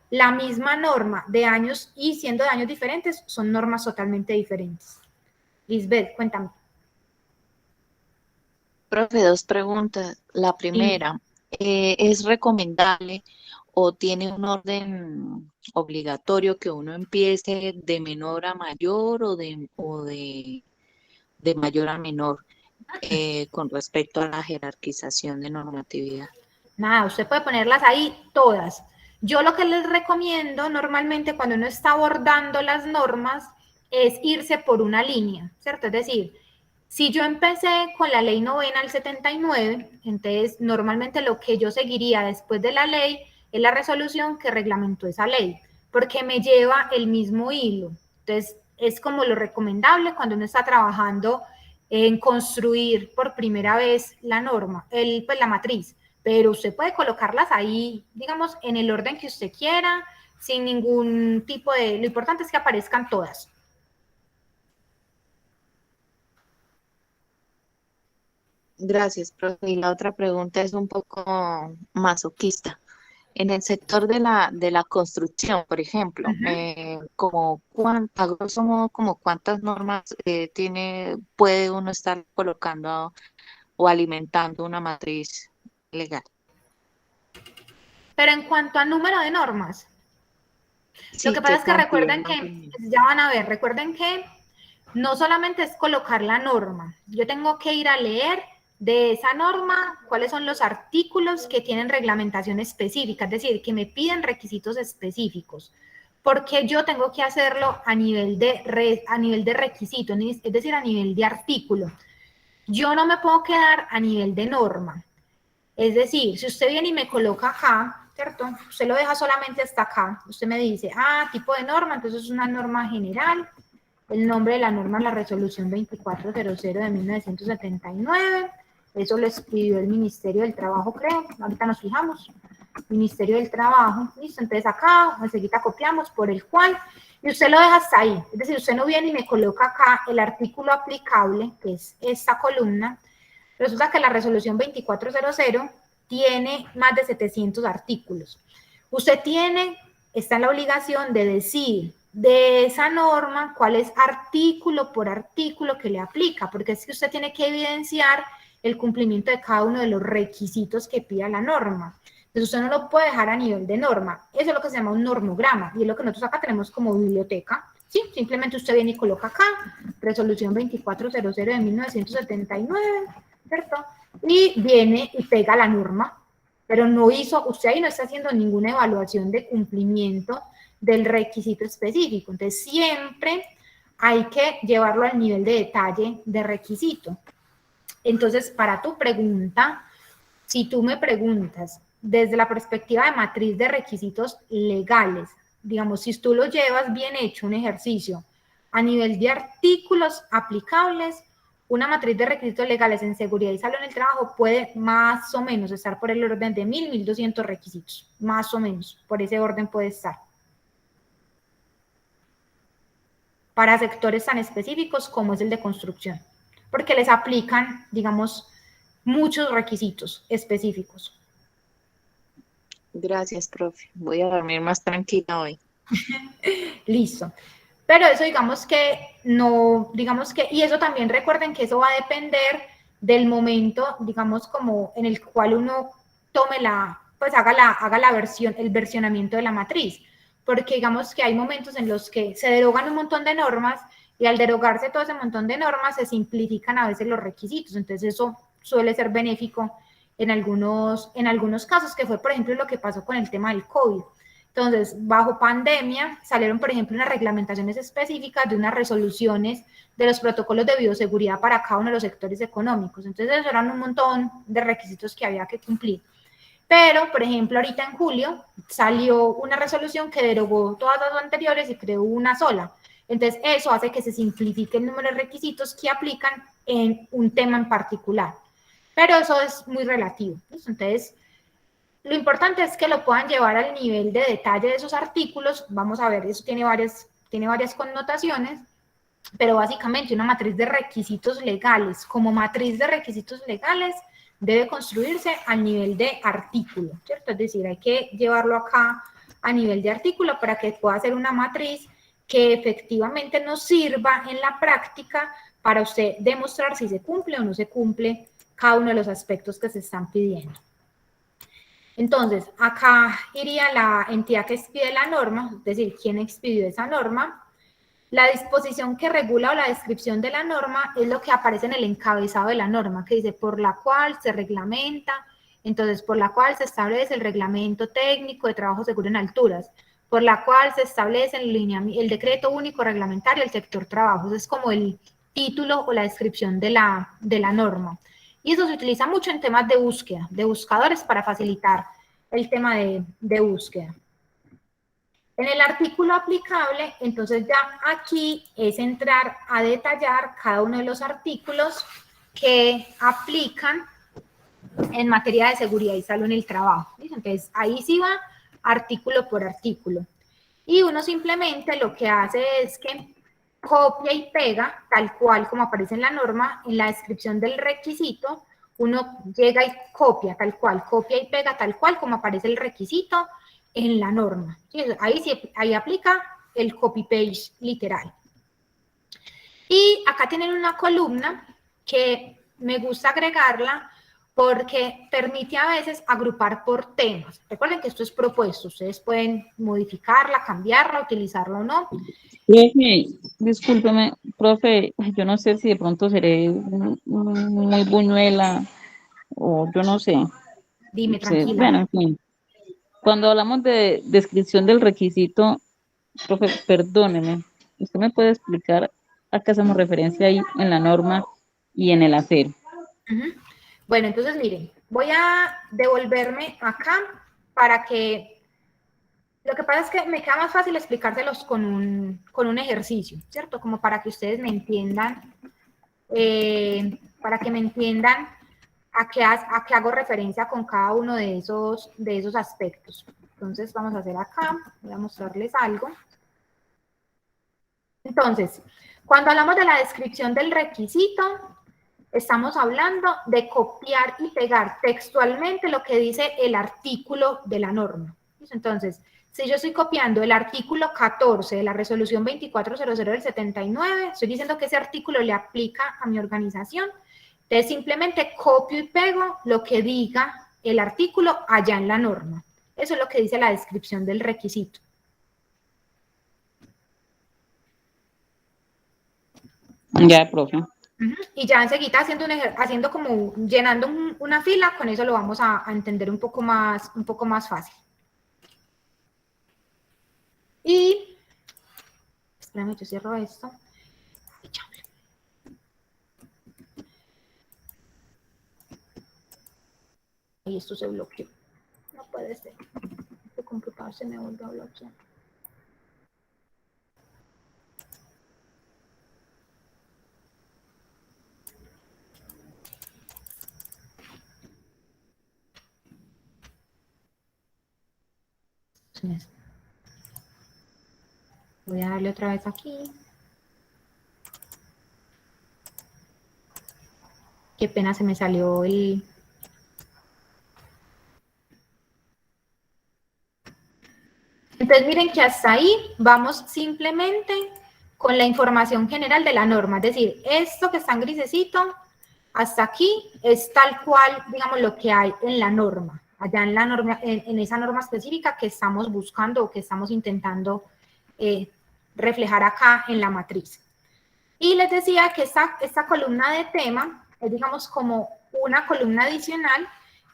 la misma norma de años y siendo de años diferentes, son normas totalmente diferentes. Lisbeth, cuéntame. Profe, dos preguntas. La primera, ¿es recomendable o tiene un orden obligatorio que uno empiece de menor a mayor de mayor a menor con respecto a la jerarquización de normatividad? Nada, usted puede ponerlas ahí todas. Yo lo que les recomiendo normalmente cuando uno está abordando las normas es irse por una línea, ¿cierto? Es decir, si yo empecé con la ley novena al 79, entonces normalmente lo que yo seguiría después de la ley es la resolución que reglamentó esa ley, porque me lleva el mismo hilo. Entonces es como lo recomendable cuando uno está trabajando en construir por primera vez la norma, pues la matriz, pero usted puede colocarlas ahí, digamos, en el orden que usted quiera, sin ningún tipo de... Lo importante es que aparezcan todas. Gracias, profe. Y la otra pregunta es un poco masoquista. En el sector de la construcción, por ejemplo, como a grosso modo, como cuántas normas puede uno estar colocando o alimentando una matriz legal. Pero en cuanto a número de normas, lo que Sí, pasa qué es que cantidad recuerden más o que, menos. ya van a ver, recuerden que no solamente es colocar la norma, yo tengo que ir a leer de esa norma cuáles son los artículos que tienen reglamentación específica, es decir, que me piden requisitos específicos, porque yo tengo que hacerlo a nivel de requisito, es decir, a nivel de artículo. Yo no me puedo quedar a nivel de norma. Es decir, si usted viene y me coloca acá, ¿cierto? Usted lo deja solamente hasta acá. Usted me dice, tipo de norma, entonces es una norma general. El nombre de la norma es la resolución 2400 de 1979. Eso lo escribió el Ministerio del Trabajo, creo. Ahorita nos fijamos. Ministerio del Trabajo. Listo, entonces acá, enseguida copiamos por el cual. Y usted lo deja hasta ahí. Es decir, usted no viene y me coloca acá el artículo aplicable, que es esta columna. Resulta que la resolución 2400 tiene más de 700 artículos. Usted está en la obligación de decir de esa norma cuál es artículo por artículo que le aplica, porque es que usted tiene que evidenciar el cumplimiento de cada uno de los requisitos que pida la norma. Entonces usted no lo puede dejar a nivel de norma. Eso es lo que se llama un normograma y es lo que nosotros acá tenemos como biblioteca. Sí, simplemente usted viene y coloca acá, resolución 2400 de 1979, ¿cierto? Y viene y pega la norma, pero usted ahí no está haciendo ninguna evaluación de cumplimiento del requisito específico. Entonces, siempre hay que llevarlo al nivel de detalle de requisito. Entonces, para tu pregunta, si tú me preguntas desde la perspectiva de matriz de requisitos legales, digamos, si tú lo llevas bien hecho, un ejercicio a nivel de artículos aplicables, una matriz de requisitos legales en seguridad y salud en el trabajo puede más o menos estar por el orden de 1000, 1200 requisitos, más o menos, por ese orden puede estar. Para sectores tan específicos como es el de construcción, porque les aplican, digamos, muchos requisitos específicos. Gracias, profe. Voy a dormir más tranquila hoy. Listo. Pero eso digamos que no, digamos que, y eso también recuerden que eso va a depender del momento, digamos, como en el cual uno tome pues haga la versión, el versionamiento de la matriz. Porque digamos que hay momentos en los que se derogan un montón de normas y al derogarse todo ese montón de normas se simplifican a veces los requisitos. Entonces eso suele ser benéfico en algunos casos, que fue por ejemplo lo que pasó con el tema del COVID. Entonces, bajo pandemia salieron, por ejemplo, unas reglamentaciones específicas de unas resoluciones de los protocolos de bioseguridad para cada uno de los sectores económicos. Entonces, eso eran un montón de requisitos que había que cumplir. Pero, por ejemplo, ahorita en julio salió una resolución que derogó todas las anteriores y creó una sola. Entonces, eso hace que se simplifique el número de requisitos que aplican en un tema en particular. Pero eso es muy relativo. Entonces, lo importante es que lo puedan llevar al nivel de detalle de esos artículos. Vamos a ver, eso tiene varias connotaciones, pero básicamente una matriz de requisitos legales, como matriz de requisitos legales, debe construirse a nivel de artículo, ¿cierto? Es decir, hay que llevarlo acá a nivel de artículo para que pueda ser una matriz que efectivamente nos sirva en la práctica para usted demostrar si se cumple o no se cumple cada uno de los aspectos que se están pidiendo. Entonces, acá iría la entidad que expide la norma, es decir, quién expidió esa norma. La disposición que regula o la descripción de la norma es lo que aparece en el encabezado de la norma, que dice por la cual se reglamenta, entonces por la cual se establece el reglamento técnico de trabajo seguro en alturas, por la cual se establece el decreto único reglamentario del sector trabajo. Ese es como el título o la descripción de la norma. Y eso se utiliza mucho en temas de búsqueda, de buscadores para facilitar el tema de búsqueda. En el artículo aplicable, entonces ya aquí es entrar a detallar cada uno de los artículos que aplican en materia de seguridad y salud en el trabajo. Entonces ahí sí va artículo por artículo. Y uno simplemente lo que hace es que copia y pega, tal cual como aparece en la norma, en la descripción del requisito, uno llega y copia tal cual, copia y pega tal cual como aparece el requisito en la norma. Ahí aplica el copy-paste literal. Y acá tienen una columna que me gusta agregarla porque permite a veces agrupar por temas. Recuerden que esto es propuesto, ustedes pueden modificarla, cambiarla, utilizarla o no. Profe, discúlpeme, profe, yo no sé si de pronto seré muy buñuela o yo no sé. Dime, Sí, tranquila. bueno, en fin. Cuando hablamos de descripción del requisito, profe, perdóneme, ¿usted me puede explicar a qué hacemos referencia ahí en la norma y en el hacer? Bueno, entonces miren, voy a devolverme acá para que... Lo que pasa es que me queda más fácil explicárselos con un ejercicio, ¿cierto? Como para que ustedes me entiendan, a qué hago referencia con cada uno de esos aspectos. Entonces vamos a hacer acá, voy a mostrarles algo. Entonces, cuando hablamos de la descripción del requisito, estamos hablando de copiar y pegar textualmente lo que dice el artículo de la norma. Entonces, si yo estoy copiando el artículo 14 de la resolución 2400 del 79, estoy diciendo que ese artículo le aplica a mi organización. Entonces, simplemente copio y pego lo que diga el artículo allá en la norma. Eso es lo que dice la descripción del requisito. Ya, profe. Y ya enseguida haciendo como llenando una fila, con eso lo vamos a entender un poco más fácil. Y, espérame, yo cierro esto. Y esto se bloqueó. No puede ser. Este computador se me vuelve a bloquear. Voy a darle otra vez aquí. Qué pena, se me salió el... Entonces miren que hasta ahí vamos simplemente con la información general de la norma. Es decir, esto que está en grisecito, hasta aquí es tal cual, digamos, lo que hay en la norma. Allá en la norma, en esa norma específica que estamos buscando o que estamos intentando reflejar acá en la matriz. Y les decía que esta columna de tema es, digamos, como una columna adicional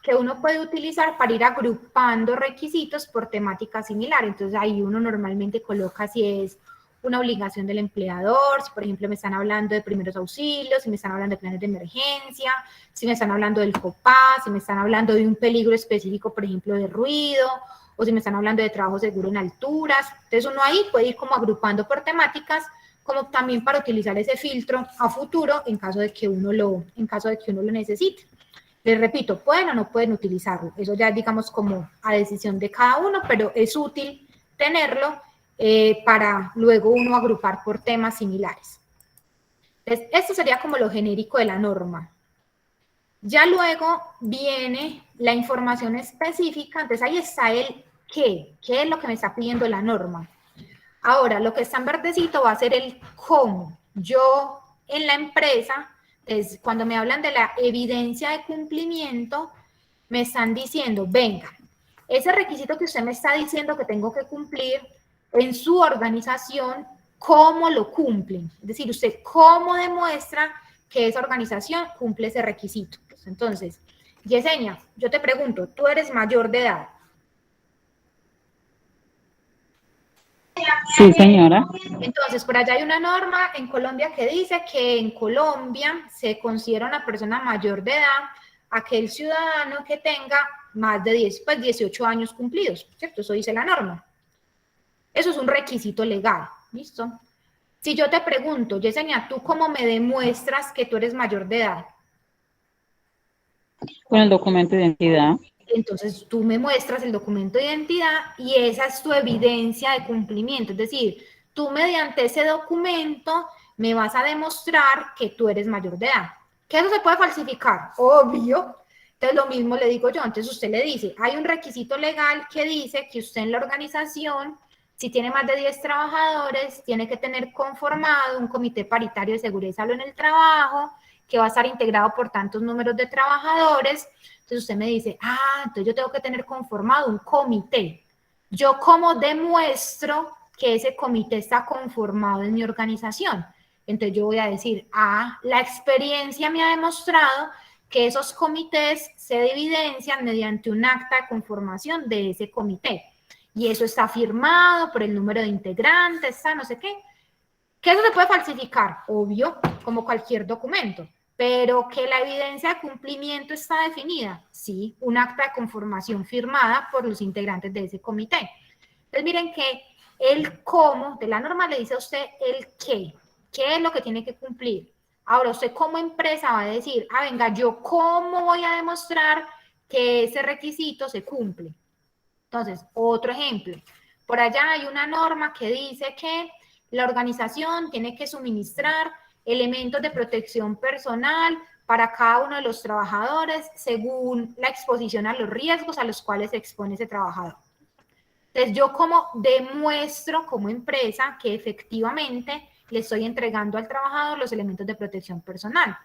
que uno puede utilizar para ir agrupando requisitos por temática similar. Entonces ahí uno normalmente coloca si es una obligación del empleador, si por ejemplo me están hablando de primeros auxilios, si me están hablando de planes de emergencia, si me están hablando del COPAS, si me están hablando de un peligro específico, por ejemplo, de ruido, o si me están hablando de trabajo seguro en alturas. Entonces uno ahí puede ir como agrupando por temáticas, como también para utilizar ese filtro a futuro en caso de que uno lo necesite. Les repito, pueden o no pueden utilizarlo. Eso ya digamos como a decisión de cada uno, pero es útil tenerlo para luego uno agrupar por temas similares. Entonces, esto sería como lo genérico de la norma. Ya luego viene la información específica, entonces ahí está el qué es lo que me está pidiendo la norma. Ahora, lo que está en verdecito va a ser el cómo. Yo en la empresa, entonces, cuando me hablan de la evidencia de cumplimiento, me están diciendo, venga, ese requisito que usted me está diciendo que tengo que cumplir en su organización, ¿cómo lo cumplen? Es decir, usted cómo demuestra que esa organización cumple ese requisito. Entonces, Yesenia, yo te pregunto, ¿tú eres mayor de edad? Sí, señora. Entonces, por allá hay una norma en Colombia que dice que en Colombia se considera una persona mayor de edad aquel ciudadano que tenga más de 18 años cumplidos, ¿cierto? Eso dice la norma. Eso es un requisito legal, ¿listo? Si yo te pregunto, Yesenia, ¿tú cómo me demuestras que tú eres mayor de edad? Con el documento de identidad. Entonces tú me muestras el documento de identidad y esa es tu evidencia de cumplimiento. Es decir, tú mediante ese documento me vas a demostrar que tú eres mayor de edad. ¿Que eso se puede falsificar? Obvio. Entonces lo mismo le digo yo. Entonces usted le dice, hay un requisito legal que dice que usted en la organización, si tiene más de 10 trabajadores, tiene que tener conformado un comité paritario de seguridad y salud en el trabajo, que va a estar integrado por tantos números de trabajadores. Entonces usted me dice, entonces yo tengo que tener conformado un comité. ¿Yo cómo demuestro que ese comité está conformado en mi organización? Entonces yo voy a decir, la experiencia me ha demostrado que esos comités se evidencian mediante un acta de conformación de ese comité. Y eso está firmado por el número de integrantes, no sé qué. ¿Que eso se puede falsificar? Obvio, como cualquier documento. Pero que la evidencia de cumplimiento está definida, sí, un acta de conformación firmada por los integrantes de ese comité. Entonces miren que el cómo de la norma le dice a usted el qué es lo que tiene que cumplir. Ahora usted como empresa va a decir, venga, yo cómo voy a demostrar que ese requisito se cumple. Entonces, otro ejemplo, por allá hay una norma que dice que la organización tiene que suministrar elementos de protección personal para cada uno de los trabajadores según la exposición a los riesgos a los cuales se expone ese trabajador. Entonces, yo como demuestro como empresa que efectivamente le estoy entregando al trabajador los elementos de protección personal.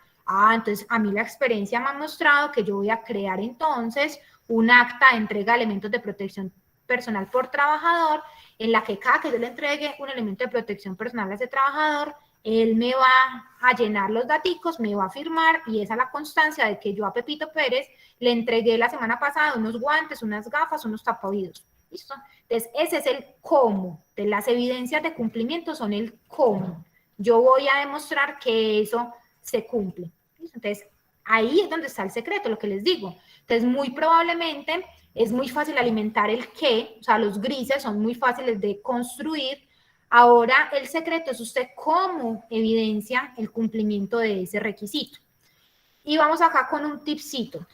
Entonces a mí la experiencia me ha mostrado que yo voy a crear entonces un acta de entrega de elementos de protección personal por trabajador, en la que cada que yo le entregue un elemento de protección personal a ese trabajador, él me va a llenar los daticos, me va a firmar y esa es la constancia de que yo a Pepito Pérez le entregué la semana pasada unos guantes, unas gafas, unos tapaoídos. ¿Listo? Entonces, ese es el cómo. De las evidencias de cumplimiento son el cómo. Yo voy a demostrar que eso se cumple. ¿Listo? Entonces, ahí es donde está el secreto, lo que les digo. Entonces, muy probablemente es muy fácil alimentar el qué, o sea, los grises son muy fáciles de construir. Ahora, el secreto es usted cómo evidencia el cumplimiento de ese requisito. Y vamos acá con un tipcito.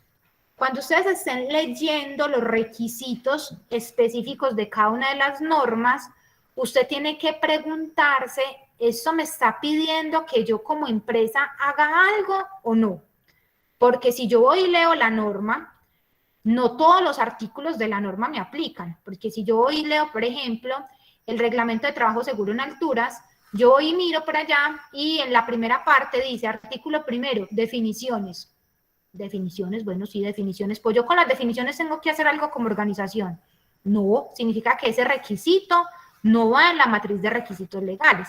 Cuando ustedes estén leyendo los requisitos específicos de cada una de las normas, usted tiene que preguntarse, ¿esto me está pidiendo que yo como empresa haga algo o no? Porque si yo voy y leo la norma, no todos los artículos de la norma me aplican, porque si yo voy y leo, por ejemplo, el reglamento de trabajo seguro en alturas, yo voy y miro por allá y en la primera parte dice, artículo primero, definiciones. Definiciones, bueno, sí, definiciones. Pues yo con las definiciones tengo que hacer algo como organización. No, significa que ese requisito no va en la matriz de requisitos legales.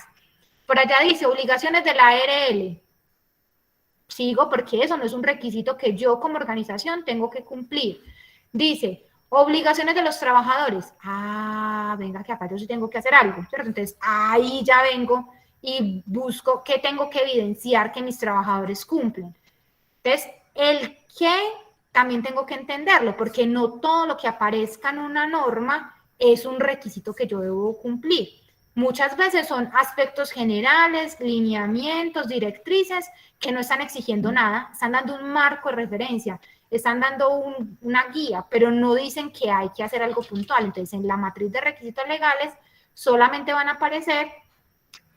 Por allá dice obligaciones de la ARL. Sigo porque eso no es un requisito que yo como organización tengo que cumplir. Dice Obligaciones de los trabajadores. Venga, que acá yo sí tengo que hacer algo, ¿cierto? Entonces, ahí ya vengo y busco qué tengo que evidenciar que mis trabajadores cumplen. Entonces, el qué también tengo que entenderlo, porque no todo lo que aparezca en una norma es un requisito que yo debo cumplir. Muchas veces son aspectos generales, lineamientos, directrices que no están exigiendo nada, están dando un marco de referencia, están dando una guía, pero no dicen que hay que hacer algo puntual. Entonces, en la matriz de requisitos legales solamente van a aparecer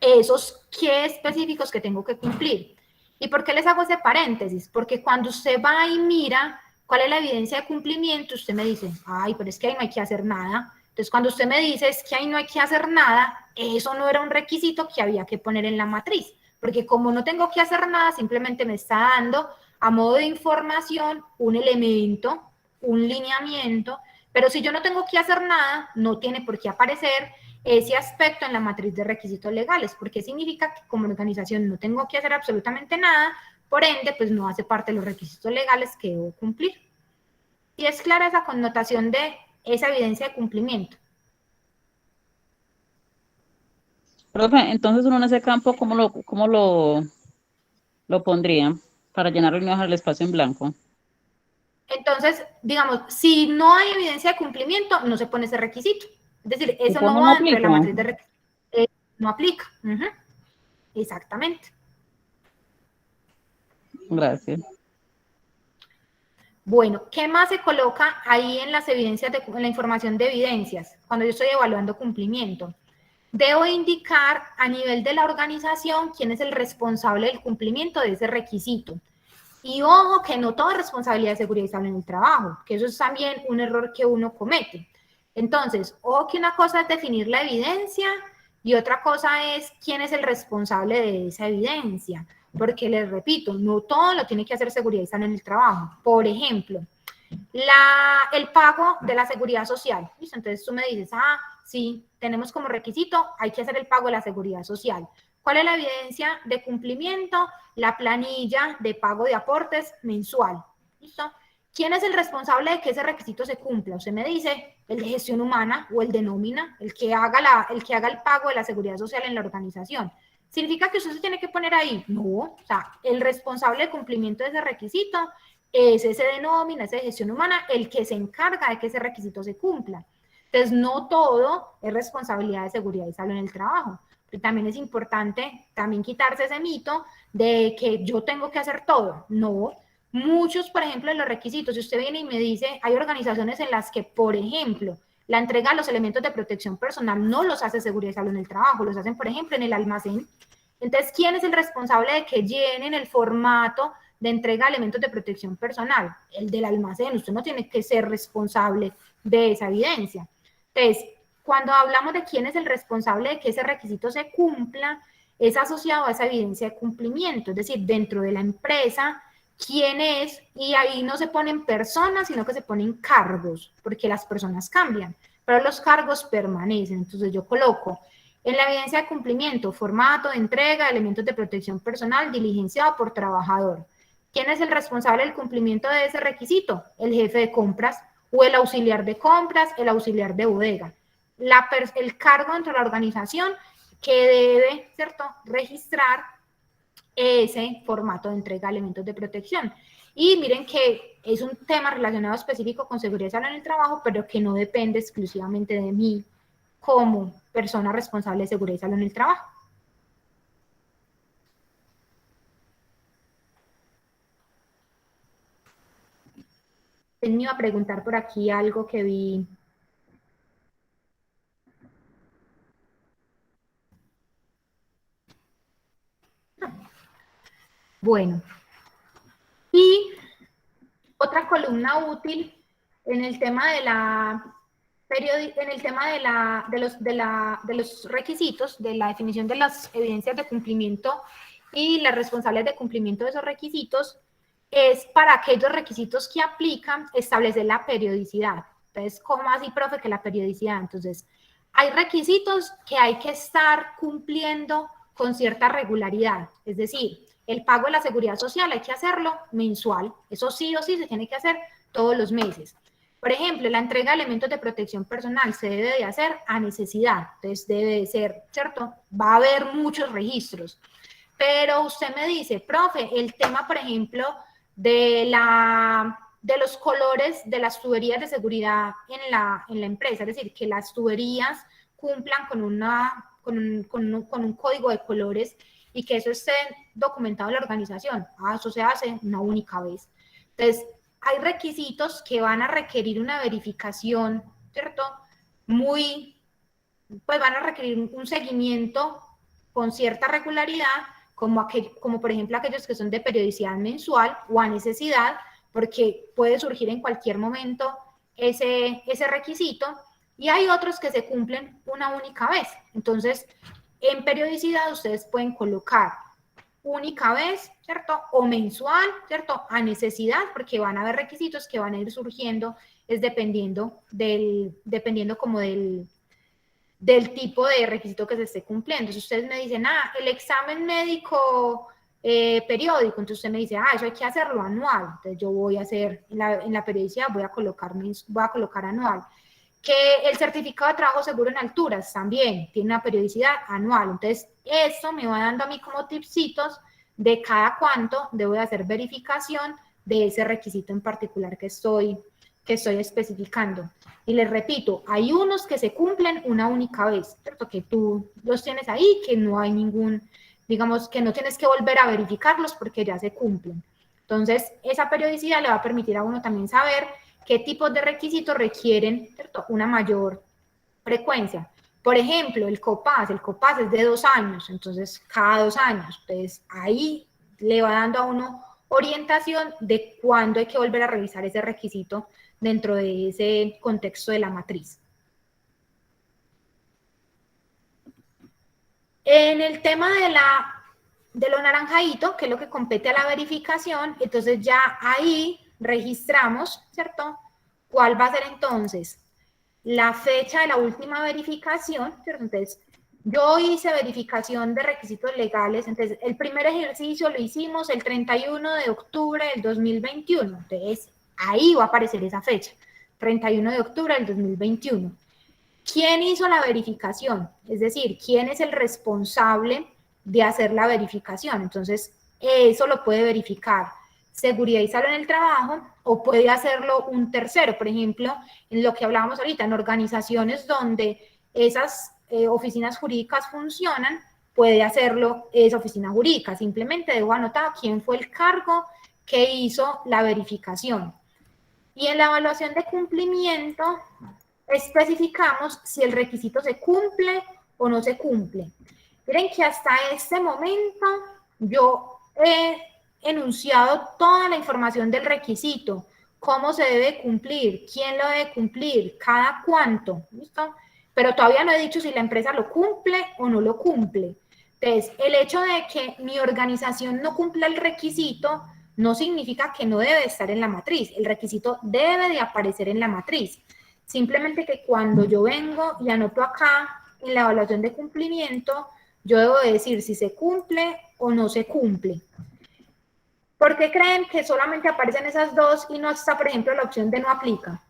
esos qué específicos que tengo que cumplir. ¿Y por qué les hago ese paréntesis? Porque cuando usted va y mira cuál es la evidencia de cumplimiento, usted me dice, ay, pero es que ahí no hay que hacer nada. Entonces, cuando usted me dice es que ahí no hay que hacer nada, eso no era un requisito que había que poner en la matriz, porque como no tengo que hacer nada, simplemente me está dando a modo de información un elemento, un lineamiento, pero si yo no tengo que hacer nada, no tiene por qué aparecer ese aspecto en la matriz de requisitos legales, porque significa que como organización no tengo que hacer absolutamente nada, por ende, pues no hace parte de los requisitos legales que debo cumplir. Y es clara esa connotación de esa evidencia de cumplimiento. Profe, entonces uno en ese campo, ¿cómo lo pondría para llenar y no dejar el espacio en blanco? Entonces, digamos, si no hay evidencia de cumplimiento, no se pone ese requisito. Es decir, ¿Y eso no cómo no va dentro de la aplico? matriz de requisitos. No aplica. Exactamente. Gracias. Bueno, ¿qué más se coloca ahí en las evidencias, en la información de evidencias, cuando yo estoy evaluando cumplimiento? Debo indicar a nivel de la organización quién es el responsable del cumplimiento de ese requisito. Y ojo, que no todo es responsabilidad de seguridad y salud en el trabajo, que eso es también un error que uno comete. Entonces, ojo que una cosa es definir la evidencia y otra cosa es quién es el responsable de esa evidencia. Porque les repito, no todo lo tiene que hacer seguridad y salud en el trabajo. Por ejemplo, el pago de la seguridad social. ¿Listo? Entonces tú me dices, sí, tenemos como requisito, hay que hacer el pago de la seguridad social. ¿Cuál es la evidencia de cumplimiento? La planilla de pago de aportes mensual. ¿Listo? ¿Quién es el responsable de que ese requisito se cumpla? Usted me dice, el de gestión humana o el de nómina, el que haga el pago de la seguridad social en la organización. ¿Significa que usted se tiene que poner ahí? No, o sea, el responsable de cumplimiento de ese requisito es ese de nómina, ese de gestión humana, el que se encarga de que ese requisito se cumpla. Entonces, no todo es responsabilidad de seguridad y salud en el trabajo. Pero también es importante también quitarse ese mito de que yo tengo que hacer todo. No, muchos, por ejemplo, de los requisitos, si usted viene y me dice, hay organizaciones en las que, por ejemplo, la entrega de los elementos de protección personal no los hace seguridad y salud en el trabajo, los hacen, por ejemplo, en el almacén. Entonces, ¿quién es el responsable de que llenen el formato de entrega de elementos de protección personal? El del almacén. Usted no tiene que ser responsable de esa evidencia. Entonces, cuando hablamos de quién es el responsable de que ese requisito se cumpla, es asociado a esa evidencia de cumplimiento, es decir, dentro de la empresa, quién es, y ahí no se ponen personas, sino que se ponen cargos, porque las personas cambian, pero los cargos permanecen. Entonces yo coloco en la evidencia de cumplimiento, formato de entrega, elementos de protección personal diligenciado por trabajador. ¿Quién es el responsable del cumplimiento de ese requisito? El jefe de compras o el auxiliar de compras, el auxiliar de bodega. El cargo dentro de la organización que debe, ¿cierto?, registrar ese formato de entrega de elementos de protección. Y miren que es un tema relacionado específico con seguridad y salud en el trabajo, pero que no depende exclusivamente de mí como persona responsable de seguridad y salud en el trabajo. Me iba a preguntar por aquí algo que vi. Bueno, y otra columna útil en el tema de los requisitos, de la definición de las evidencias de cumplimiento y las responsables de cumplimiento de esos requisitos, es para aquellos requisitos que aplican establecer la periodicidad. Entonces, ¿cómo así, profe, que la periodicidad? Entonces, hay requisitos que hay que estar cumpliendo con cierta regularidad, es decir, el pago de la seguridad social hay que hacerlo mensual, eso sí o sí se tiene que hacer todos los meses. Por ejemplo, la entrega de elementos de protección personal se debe de hacer a necesidad, entonces debe de ser, ¿cierto? Va a haber muchos registros, pero usted me dice, profe, el tema, por ejemplo, de los colores de las tuberías de seguridad en la empresa, es decir, que las tuberías cumplan con un código de colores y que eso esté documentado en la organización. Eso se hace una única vez. Entonces, hay requisitos que van a requerir una verificación, ¿cierto? Pues van a requerir un seguimiento con cierta regularidad, como por ejemplo aquellos que son de periodicidad mensual o a necesidad, porque puede surgir en cualquier momento ese requisito, y hay otros que se cumplen una única vez. Entonces, en periodicidad ustedes pueden colocar única vez, ¿cierto? O mensual, ¿cierto? A necesidad, porque van a haber requisitos que van a ir surgiendo, es dependiendo como del tipo de requisito que se esté cumpliendo. Si ustedes me dicen, el examen médico periódico, entonces usted me dice, eso hay que hacerlo anual, entonces yo voy a hacer, en la periodicidad voy a colocar anual. Que el certificado de trabajo seguro en alturas también tiene una periodicidad anual, entonces eso me va dando a mí como tipsitos de cada cuánto debo de hacer verificación de ese requisito en particular que estoy especificando. Y les repito, hay unos que se cumplen una única vez, ¿cierto? Que tú los tienes ahí, que no hay digamos, que no tienes que volver a verificarlos porque ya se cumplen. Entonces, esa periodicidad le va a permitir a uno también saber qué tipos de requisitos requieren, ¿cierto?, una mayor frecuencia. Por ejemplo, el COPAS es de 2 años, entonces cada 2 años. Entonces, ahí le va dando a uno orientación de cuándo hay que volver a revisar ese requisito dentro de ese contexto de la matriz. En el tema de lo naranjadito, que es lo que compete a la verificación, entonces ya ahí registramos, ¿cierto? ¿Cuál va a ser entonces la fecha de la última verificación? ¿Cierto? Entonces, yo hice verificación de requisitos legales, entonces el primer ejercicio lo hicimos el 31 de octubre del 2021, entonces ahí va a aparecer esa fecha, 31 de octubre del 2021. ¿Quién hizo la verificación? Es decir, ¿quién es el responsable de hacer la verificación? Entonces, eso lo puede verificar Seguridad y Salud en el Trabajo o puede hacerlo un tercero. Por ejemplo, en lo que hablábamos ahorita, en organizaciones donde esas oficinas jurídicas funcionan, puede hacerlo esa oficina jurídica. Simplemente debo anotar quién fue el cargo que hizo la verificación. Y en la evaluación de cumplimiento, especificamos si el requisito se cumple o no se cumple. Miren que hasta este momento yo he enunciado toda la información del requisito, cómo se debe cumplir, quién lo debe cumplir, cada cuánto, ¿listo? Pero todavía no he dicho si la empresa lo cumple o no lo cumple. Entonces, el hecho de que mi organización no cumpla el requisito no significa que no debe estar en la matriz. El requisito debe de aparecer en la matriz. Simplemente que cuando yo vengo y anoto acá en la evaluación de cumplimiento, yo debo decir si se cumple o no se cumple. ¿Por qué creen que solamente aparecen esas dos y no está, por ejemplo, la opción de no aplica?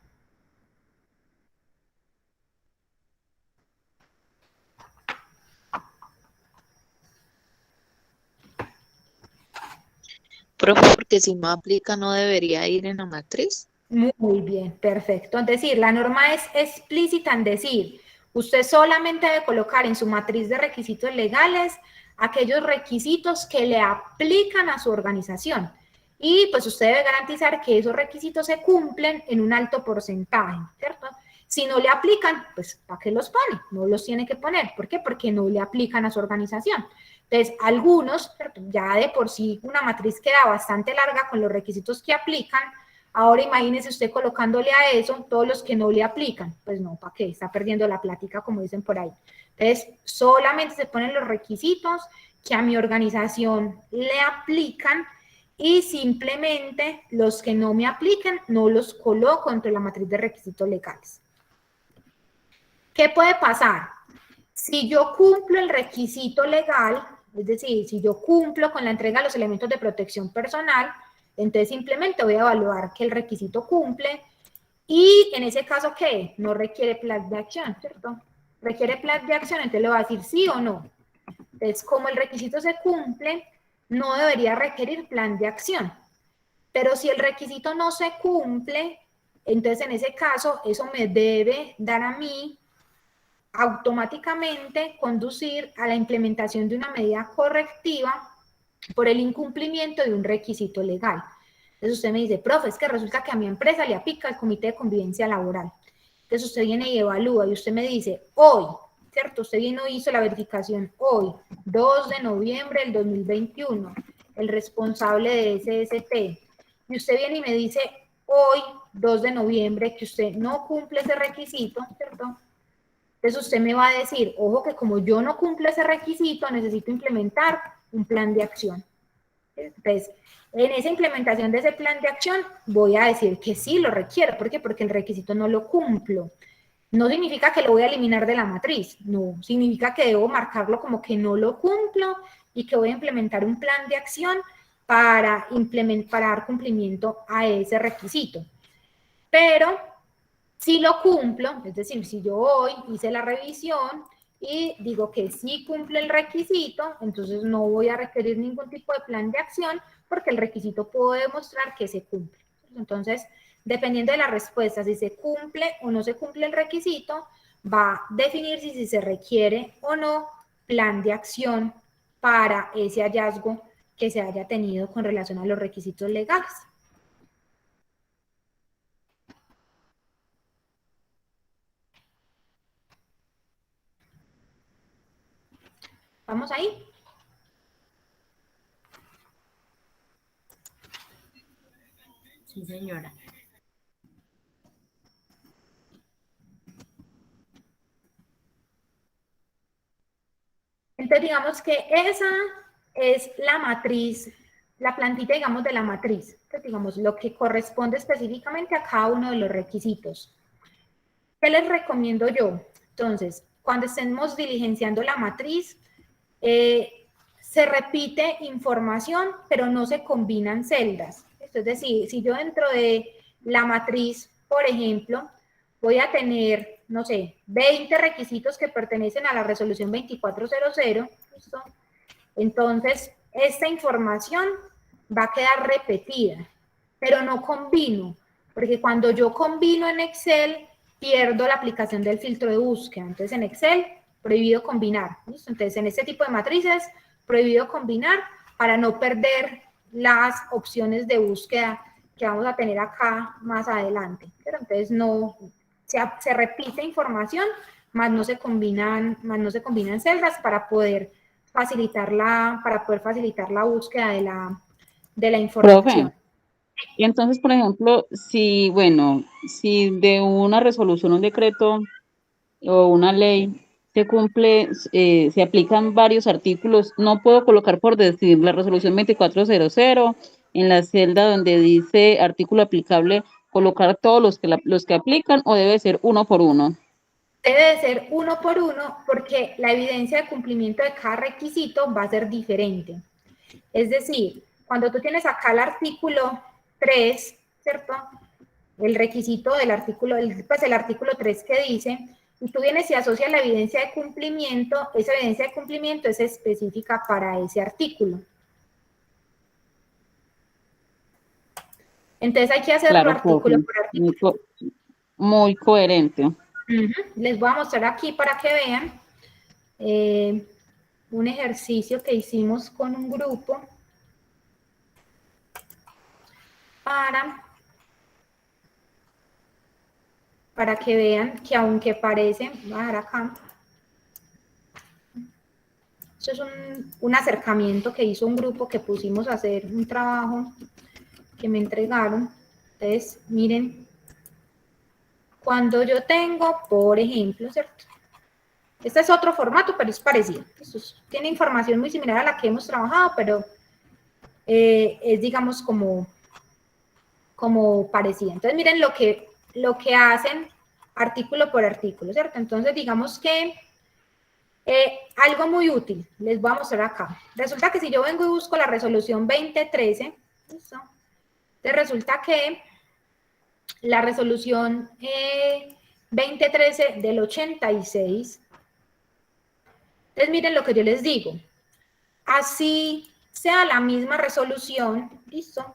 Profe, porque si no aplica no debería ir en la matriz. Muy bien, perfecto. Es decir, la norma es explícita en decir, usted solamente debe colocar en su matriz de requisitos legales aquellos requisitos que le aplican a su organización. Y pues usted debe garantizar que esos requisitos se cumplen en un alto porcentaje, ¿cierto? Si no le aplican, pues ¿para qué los pone? No los tiene que poner. ¿Por qué? Porque no le aplican a su organización. Entonces, algunos, ¿cierto?, ya de por sí una matriz queda bastante larga con los requisitos que aplican. Ahora imagínese usted colocándole a eso todos los que no le aplican. Pues no, ¿para qué? Está perdiendo la plática, como dicen por ahí. Entonces, solamente se ponen los requisitos que a mi organización le aplican y simplemente los que no me aplican no los coloco entre la matriz de requisitos legales. ¿Qué puede pasar? Si yo cumplo el requisito legal, es decir, si yo cumplo con la entrega de los elementos de protección personal, entonces simplemente voy a evaluar que el requisito cumple Y en ese caso, ¿qué? No requiere plan de acción, ¿cierto? Requiere plan de acción, entonces le va a decir sí o no. Entonces, como el requisito se cumple, no debería requerir plan de acción. Pero si el requisito no se cumple, entonces en ese caso, eso me debe dar a mí automáticamente conducir a la implementación de una medida correctiva por el incumplimiento de un requisito legal. Entonces usted me dice, profe, es que resulta que a mi empresa le aplica el Comité de Convivencia Laboral. Entonces usted viene y evalúa y usted me dice, hoy, ¿cierto? Usted vino y hizo la verificación hoy, 2 de noviembre del 2021, el responsable de SST. Y usted viene y me dice, hoy, 2 de noviembre, que usted no cumple ese requisito, ¿cierto? Entonces usted me va a decir, ojo que como yo no cumplo ese requisito, necesito implementar un plan de acción. Entonces, en esa implementación de ese plan de acción, voy a decir que sí lo requiero. ¿Por qué? Porque el requisito no lo cumplo. No significa que lo voy a eliminar de la matriz, no. Significa que debo marcarlo como que no lo cumplo y que voy a implementar un plan de acción para dar cumplimiento a ese requisito. Pero si lo cumplo, es decir, si yo hoy hice la revisión y digo que sí cumple el requisito, entonces no voy a requerir ningún tipo de plan de acción porque el requisito puedo demostrar que se cumple. Entonces, dependiendo de la respuesta, si se cumple o no se cumple el requisito, va a definir si se requiere o no plan de acción para ese hallazgo que se haya tenido con relación a los requisitos legales. ¿Vamos ahí? Sí, señora. Entonces, digamos que esa es la matriz, la plantita, digamos, de la matriz. Entonces, digamos, lo que corresponde específicamente a cada uno de los requisitos. ¿Qué les recomiendo yo? Entonces, cuando estemos diligenciando la matriz, se repite información, pero no se combinan celdas. Es decir, si yo dentro de la matriz, por ejemplo, voy a tener, no sé, 20 requisitos que pertenecen a la resolución 2400, ¿listo? Entonces, esta información va a quedar repetida, pero no combino, porque cuando yo combino en Excel, pierdo la aplicación del filtro de búsqueda. Entonces, en Excel, prohibido combinar. ¿Listo? Entonces, en este tipo de matrices, prohibido combinar para no perder las opciones de búsqueda que vamos a tener acá más adelante. Pero entonces, no se repite información, más no se combinan celdas para poder facilitar la búsqueda de la información. Profe, y entonces, por ejemplo, si, bueno, si de una resolución, un decreto o una ley se cumple, se aplican varios artículos, no puedo colocar, por decir, la resolución 2400 en la celda donde dice artículo aplicable, colocar todos los que aplican, o debe ser uno por uno. Debe de ser uno por uno porque la evidencia de cumplimiento de cada requisito va a ser diferente. Es decir, cuando tú tienes acá el artículo 3, ¿cierto? El requisito del artículo, pues el artículo 3 que dice, y tú vienes y asocias la evidencia de cumplimiento, esa evidencia de cumplimiento es específica para ese artículo. Entonces hay que hacerlo Claro, artículo profe, por artículo. muy coherente. Les voy a mostrar aquí para que vean un ejercicio que hicimos con un grupo para que vean que aunque parece, voy a dejar acá, esto es un acercamiento que hizo un grupo que pusimos a hacer un trabajo que me entregaron. Entonces, miren, cuando yo tengo, por ejemplo, ¿cierto? Este es otro formato, pero es parecido. Tiene información muy similar a la que hemos trabajado, pero es, digamos, como parecida. Entonces, miren lo que hacen artículo por artículo, ¿cierto? Entonces, digamos que algo muy útil, les voy a mostrar acá. Resulta que si yo vengo y busco la resolución 2013, ¿listo? Entonces resulta que la resolución 2013 del 86. Entonces, miren lo que yo les digo. Así sea la misma resolución, ¿listo?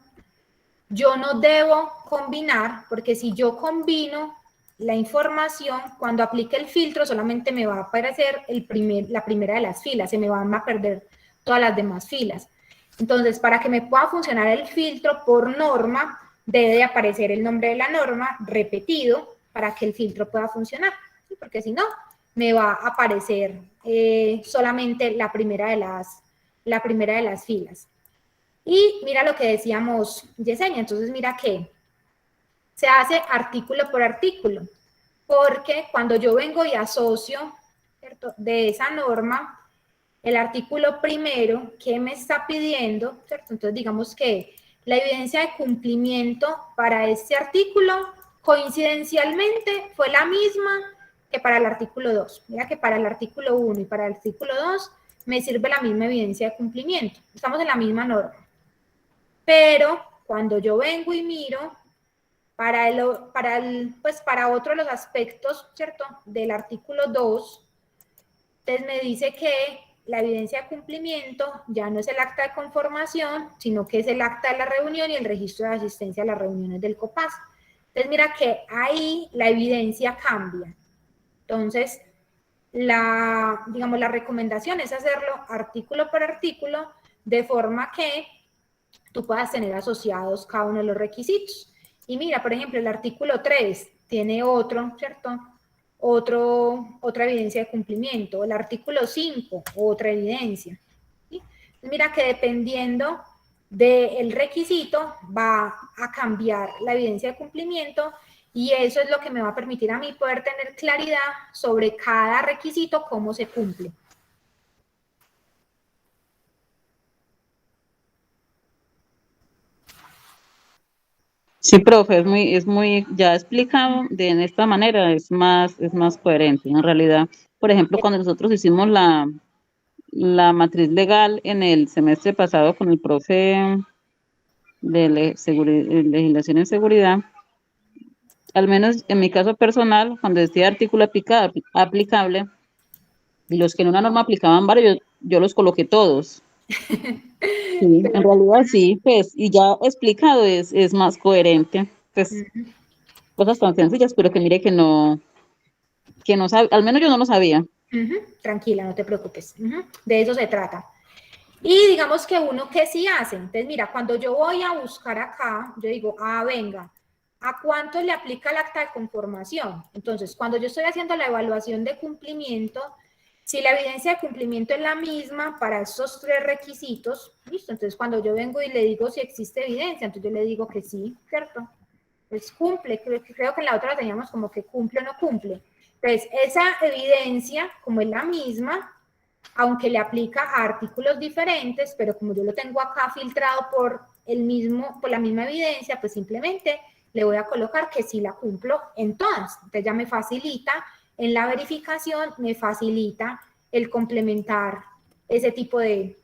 Yo no debo combinar, porque si yo combino la información, cuando aplique el filtro solamente me va a aparecer la primera de las filas, se me van a perder todas las demás filas. Entonces, para que me pueda funcionar el filtro por norma, debe de aparecer el nombre de la norma repetido para que el filtro pueda funcionar, ¿sí? Porque si no, me va a aparecer solamente la primera de las filas. Y mira lo que decíamos, Yesenia, entonces mira que se hace artículo por artículo, porque cuando yo vengo y asocio, ¿cierto?, de esa norma, el artículo primero que me está pidiendo, ¿cierto? Entonces digamos que la evidencia de cumplimiento para este artículo coincidencialmente fue la misma que para el artículo 2. Mira que para el artículo 1 y para el artículo 2 me sirve la misma evidencia de cumplimiento. Estamos en la misma norma. Pero cuando yo vengo y miro para otro de los aspectos, ¿cierto?, del artículo 2, entonces me dice que la evidencia de cumplimiento ya no es el acta de conformación, sino que es el acta de la reunión y el registro de asistencia a las reuniones del COPAS. Entonces mira que ahí la evidencia cambia. Entonces, la recomendación es hacerlo artículo por artículo, de forma que tú puedas tener asociados cada uno de los requisitos. Y mira, por ejemplo, el artículo 3 tiene otro, ¿cierto? Otra evidencia de cumplimiento. El artículo 5, otra evidencia. ¿Sí? Mira que dependiendo del requisito va a cambiar la evidencia de cumplimiento, y eso es lo que me va a permitir a mí poder tener claridad sobre cada requisito, cómo se cumple. Sí, profe, es muy ya explicado en esta manera, es más coherente. En realidad, por ejemplo, cuando nosotros hicimos la matriz legal en el semestre pasado con el profe de legislación en seguridad, al menos en mi caso personal, cuando decía artículo aplicable, y los que en una norma aplicaban varios, yo los coloqué todos. Sí, en realidad sí, pues, y ya explicado es más coherente. Pues, cosas tan sencillas, pero que mire que no sabe, al menos yo no lo sabía. Tranquila, no te preocupes. De eso se trata. Y digamos que uno que sí hace, entonces mira, cuando yo voy a buscar acá, yo digo, venga, ¿a cuánto le aplica el acta de conformación? Entonces, cuando yo estoy haciendo la evaluación de cumplimiento, si la evidencia de cumplimiento es la misma para esos 3 requisitos, listo, entonces cuando yo vengo y le digo si existe evidencia, entonces yo le digo que sí, ¿cierto? Pues cumple, creo que en la otra la teníamos como que cumple o no cumple. Entonces, esa evidencia, como es la misma, aunque le aplica a artículos diferentes, pero como yo lo tengo acá filtrado por la misma evidencia, pues simplemente le voy a colocar que sí la cumplo en todas. Entonces ya me facilita en la verificación, me facilita el complementar ese tipo de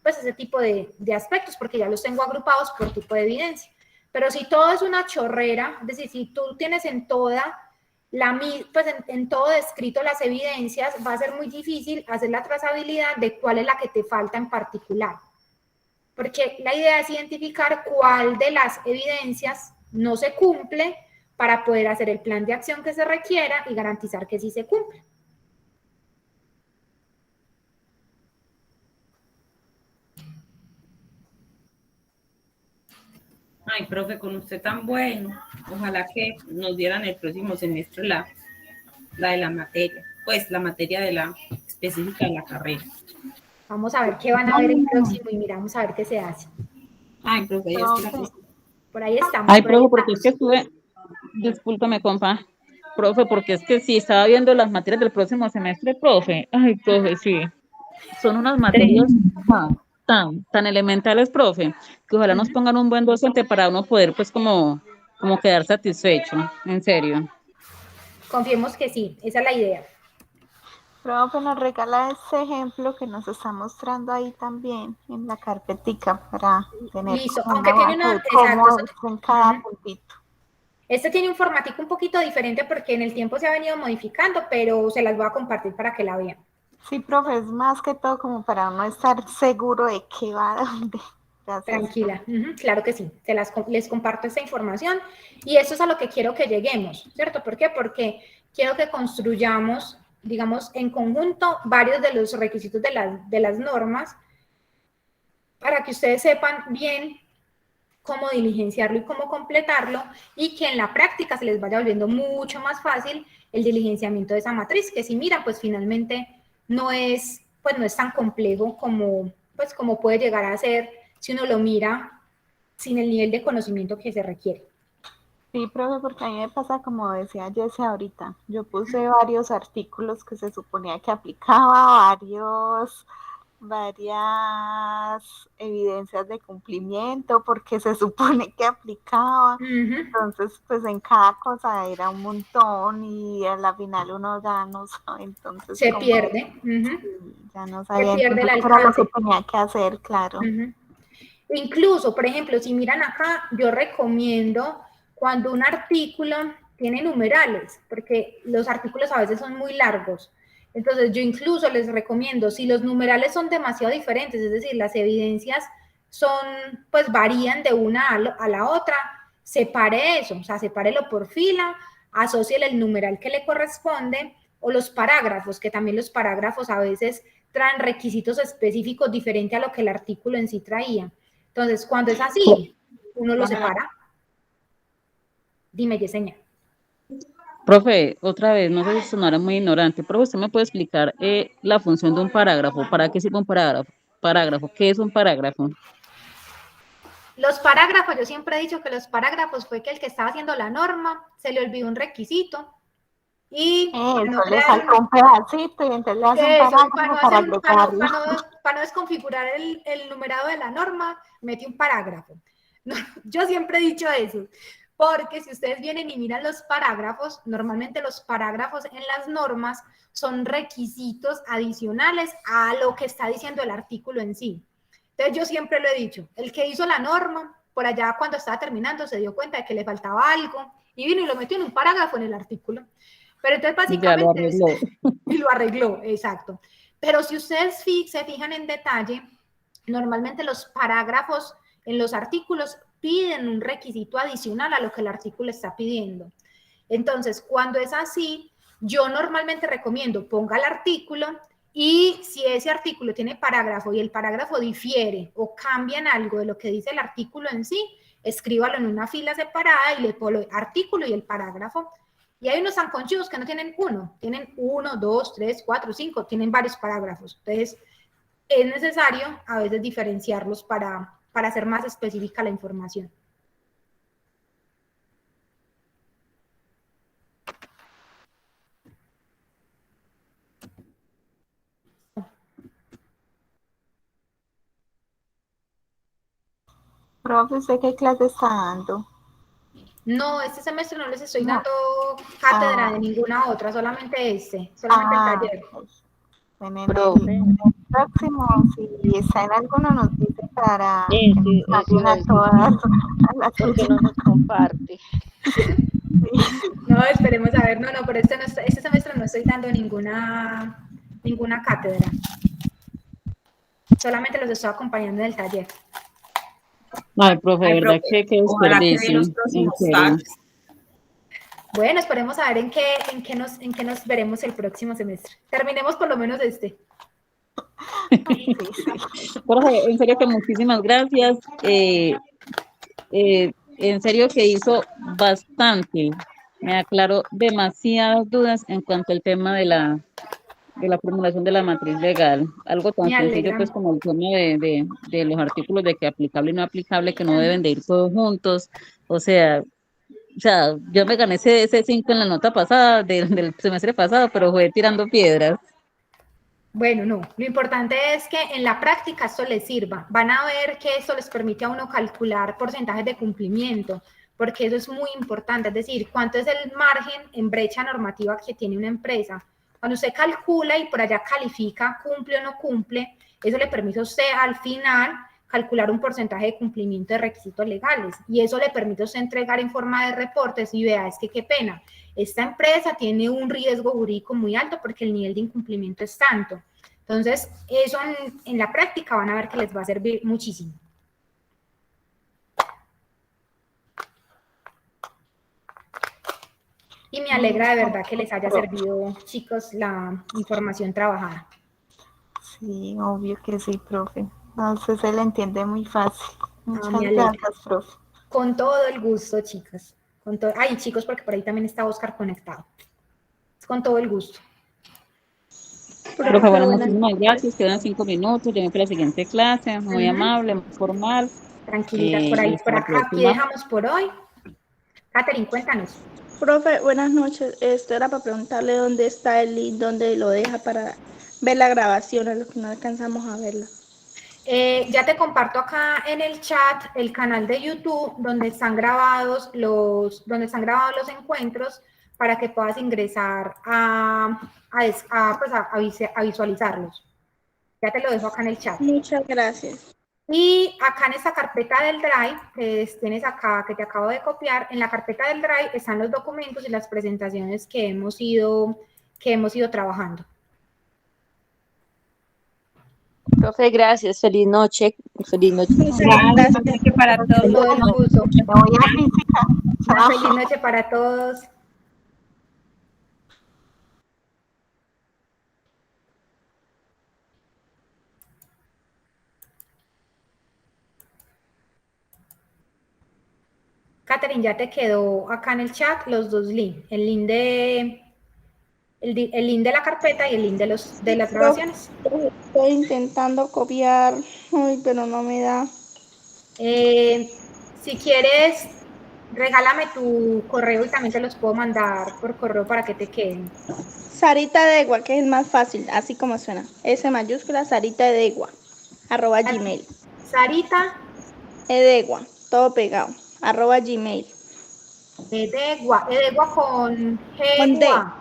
aspectos, porque ya los tengo agrupados por tipo de evidencia. Pero si todo es una chorrera, es decir, si tú tienes en todo descrito las evidencias, va a ser muy difícil hacer la trazabilidad de cuál es la que te falta en particular. Porque la idea es identificar cuál de las evidencias no se cumple para poder hacer el plan de acción que se requiera y garantizar que sí se cumple. Ay, profe, con usted tan bueno. Ojalá que nos dieran el próximo semestre la de la materia, pues la materia de la específica de la carrera. Vamos a ver qué van a ver el próximo y miramos a ver qué se hace. Ay, profe, por ahí estamos. Ay, profe, porque es que discúlpame, compa, profe, porque es que sí, estaba viendo las materias del próximo semestre, profe. Ay, profe, sí. Son unas materias tan elementales, profe, que ojalá nos pongan un buen docente para uno poder, pues, como quedar satisfecho, en serio. Confiemos que sí, esa es la idea. Profe, nos regala ese ejemplo que nos está mostrando ahí también en la carpetica para tener Listo, aunque tiene una cómo en cada puntito. Este tiene un formatico un poquito diferente porque en el tiempo se ha venido modificando, pero se las voy a compartir para que la vean. Sí, profe, es más que todo como para no estar seguro de qué va a dónde. Gracias. Tranquila, claro que sí, les comparto esta información y eso es a lo que quiero que lleguemos, ¿cierto? ¿Por qué? Porque quiero que construyamos, digamos, en conjunto varios de los requisitos de las normas para que ustedes sepan bien cómo diligenciarlo y cómo completarlo y que en la práctica se les vaya volviendo mucho más fácil el diligenciamiento de esa matriz, que si miran, pues finalmente no es tan complejo como puede llegar a ser si uno lo mira sin el nivel de conocimiento que se requiere. Sí, profe, porque a mí me pasa como decía Jessie ahorita. Yo puse varios artículos que se suponía que aplicaba, varias evidencias de cumplimiento porque se supone que aplicaba. Entonces, pues en cada cosa era un montón y a la final uno ya no sabe, entonces se pierde. Ya no sabía se pierde el era alcance. lo que tenía que hacer, claro. Incluso, por ejemplo, si miran acá, yo recomiendo cuando un artículo tiene numerales, porque los artículos a veces son muy largos. Entonces, yo incluso les recomiendo, si los numerales son demasiado diferentes, es decir, las evidencias pues varían de una a la otra, separe eso, o sea, sepárelo por fila, asóciele el numeral que le corresponde, o los parágrafos, que también los parágrafos a veces traen requisitos específicos diferentes a lo que el artículo en sí traía. Entonces, cuando es así, uno lo separa. Dime, Yesenia. Profe, otra vez, no sé si sonara muy ignorante, pero usted me puede explicar la función de un parágrafo. ¿Para qué sirve un parágrafo? ¿Qué es un parágrafo? Los parágrafos, yo siempre he dicho que los parágrafos fue que el que estaba haciendo la norma se le olvidó un requisito y no le faltó un pedacito y entonces le hace un parágrafo para no desconfigurar el numerado de la norma, mete un parágrafo. No, yo siempre he dicho eso, porque si ustedes vienen y miran los parágrafos, normalmente los parágrafos en las normas son requisitos adicionales a lo que está diciendo el artículo en sí. Entonces yo siempre lo he dicho, el que hizo la norma, por allá cuando estaba terminando se dio cuenta de que le faltaba algo y vino y lo metió en un parágrafo en el artículo. Pero entonces básicamente y lo arregló, exacto. Pero si ustedes se fijan en detalle, normalmente los parágrafos en los artículos piden un requisito adicional a lo que el artículo está pidiendo. Entonces, cuando es así, yo normalmente recomiendo ponga el artículo y si ese artículo tiene parágrafo y el parágrafo difiere o cambia en algo de lo que dice el artículo en sí, escríbalo en una fila separada y le pongo el artículo y el parágrafo. Y hay unos sanconchudos que no tienen uno, tienen 1, 2, 3, 4, 5, tienen varios parágrafos. Entonces, es necesario a veces diferenciarlos para hacer más específica la información. Profe, ¿usted qué clase está dando? No, este semestre no les estoy dando cátedra de ninguna otra, solamente solamente el taller. Pues, bueno, en el próximo, si está en alguno, nos dice para que nos pasen a todas a las porque no nos comparte. No, esperemos a ver, no, pero este semestre no estoy dando ninguna cátedra. Solamente los estoy acompañando en el taller. Ay, profe, de verdad que desperdicio. Bueno, esperemos a ver en qué nos veremos el próximo semestre. Terminemos por lo menos este. Profe, en serio que muchísimas gracias. En serio que hizo bastante. Me aclaró demasiadas dudas en cuanto al tema de la formulación de la matriz legal. Algo tan sencillo pues como el tema de los artículos de que aplicable y no aplicable, que no deben de ir todos juntos. O sea, yo me gané ese 5 en la nota pasada, del semestre pasado, pero fue tirando piedras. Bueno, no, lo importante es que en la práctica esto les sirva. Van a ver que esto les permite a uno calcular porcentajes de cumplimiento, porque eso es muy importante, es decir, cuánto es el margen en brecha normativa que tiene una empresa. Cuando usted calcula y por allá califica, cumple o no cumple, eso le permite a usted al final calcular un porcentaje de cumplimiento de requisitos legales, y eso le permite a usted entregar en forma de reportes y vea, es que qué pena, esta empresa tiene un riesgo jurídico muy alto porque el nivel de incumplimiento es tanto. Entonces, eso en la práctica van a ver que les va a servir muchísimo. Y me alegra de verdad que les haya servido, chicos, la información trabajada. Sí, obvio que sí, profe. A usted se le entiende muy fácil. Muchas me alegra. gracias, profe. Con todo el gusto, chicos. Ay, chicos, porque por ahí también está Oscar conectado. Con todo el gusto. Profe, bueno, muchísimas gracias. Quedan 5 minutos. Yo voy para la siguiente clase. Muy amable, muy formal. Tranquilitas, por ahí, Y hasta por la acá. Aquí próxima. dejamos por hoy. Catherine, cuéntanos. Profe, buenas noches. Esto era para preguntarle dónde está el link, dónde lo deja para ver la grabación, a los que no alcanzamos a verla. Ya te comparto acá en el chat el canal de YouTube donde están grabados los encuentros para que puedas ingresar a visualizarlos. Ya te lo dejo acá en el chat. Muchas gracias. Y acá en esta carpeta del Drive, que tienes acá, que te acabo de copiar, en la carpeta del Drive están los documentos y las presentaciones que hemos ido trabajando. Profe, gracias. Feliz noche. Feliz noche. Gracias. Para todos. Todo el gusto. Me voy a física. Una Chao. feliz noche para todos. Catherine, ya te quedó acá en el chat los dos links, el link de la carpeta y el link de las grabaciones. Estoy intentando copiar, ay, pero no me da. Si quieres, regálame tu correo y también te los puedo mandar por correo para que te queden. Sarita Edegua, que es más fácil, así como suena. S mayúscula, Sarita Edegua, @gmail. Sarita Edegua, todo pegado, @gmail. Edegua con G Con D. U A.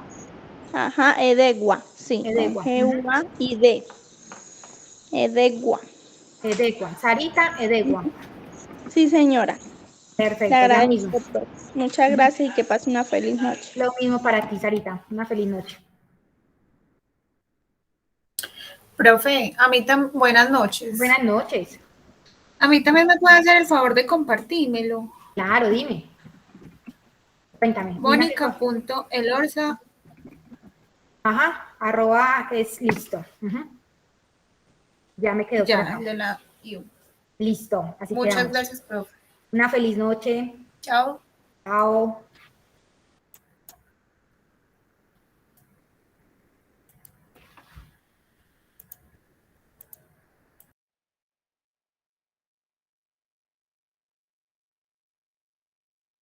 Ajá, Edegua, sí, Edegua. con G-U-A y D. Edegua. Edegua, Sarita Edegua. Sí, señora. Perfecto, Le ya agradezco. mismo. Muchas gracias y que pase una feliz noche. Lo mismo para ti, Sarita. Una feliz noche. Profe, a mí también, buenas noches. Buenas noches. A mí también me puede hacer el favor de compartírmelo. Claro, dime. Cuéntame. Mónica.elorza. Ajá, @ es listo. Ya me quedó por acá. De la IU. Listo. Así Muchas quedamos. gracias, profe. Una feliz noche. Chao. Chao.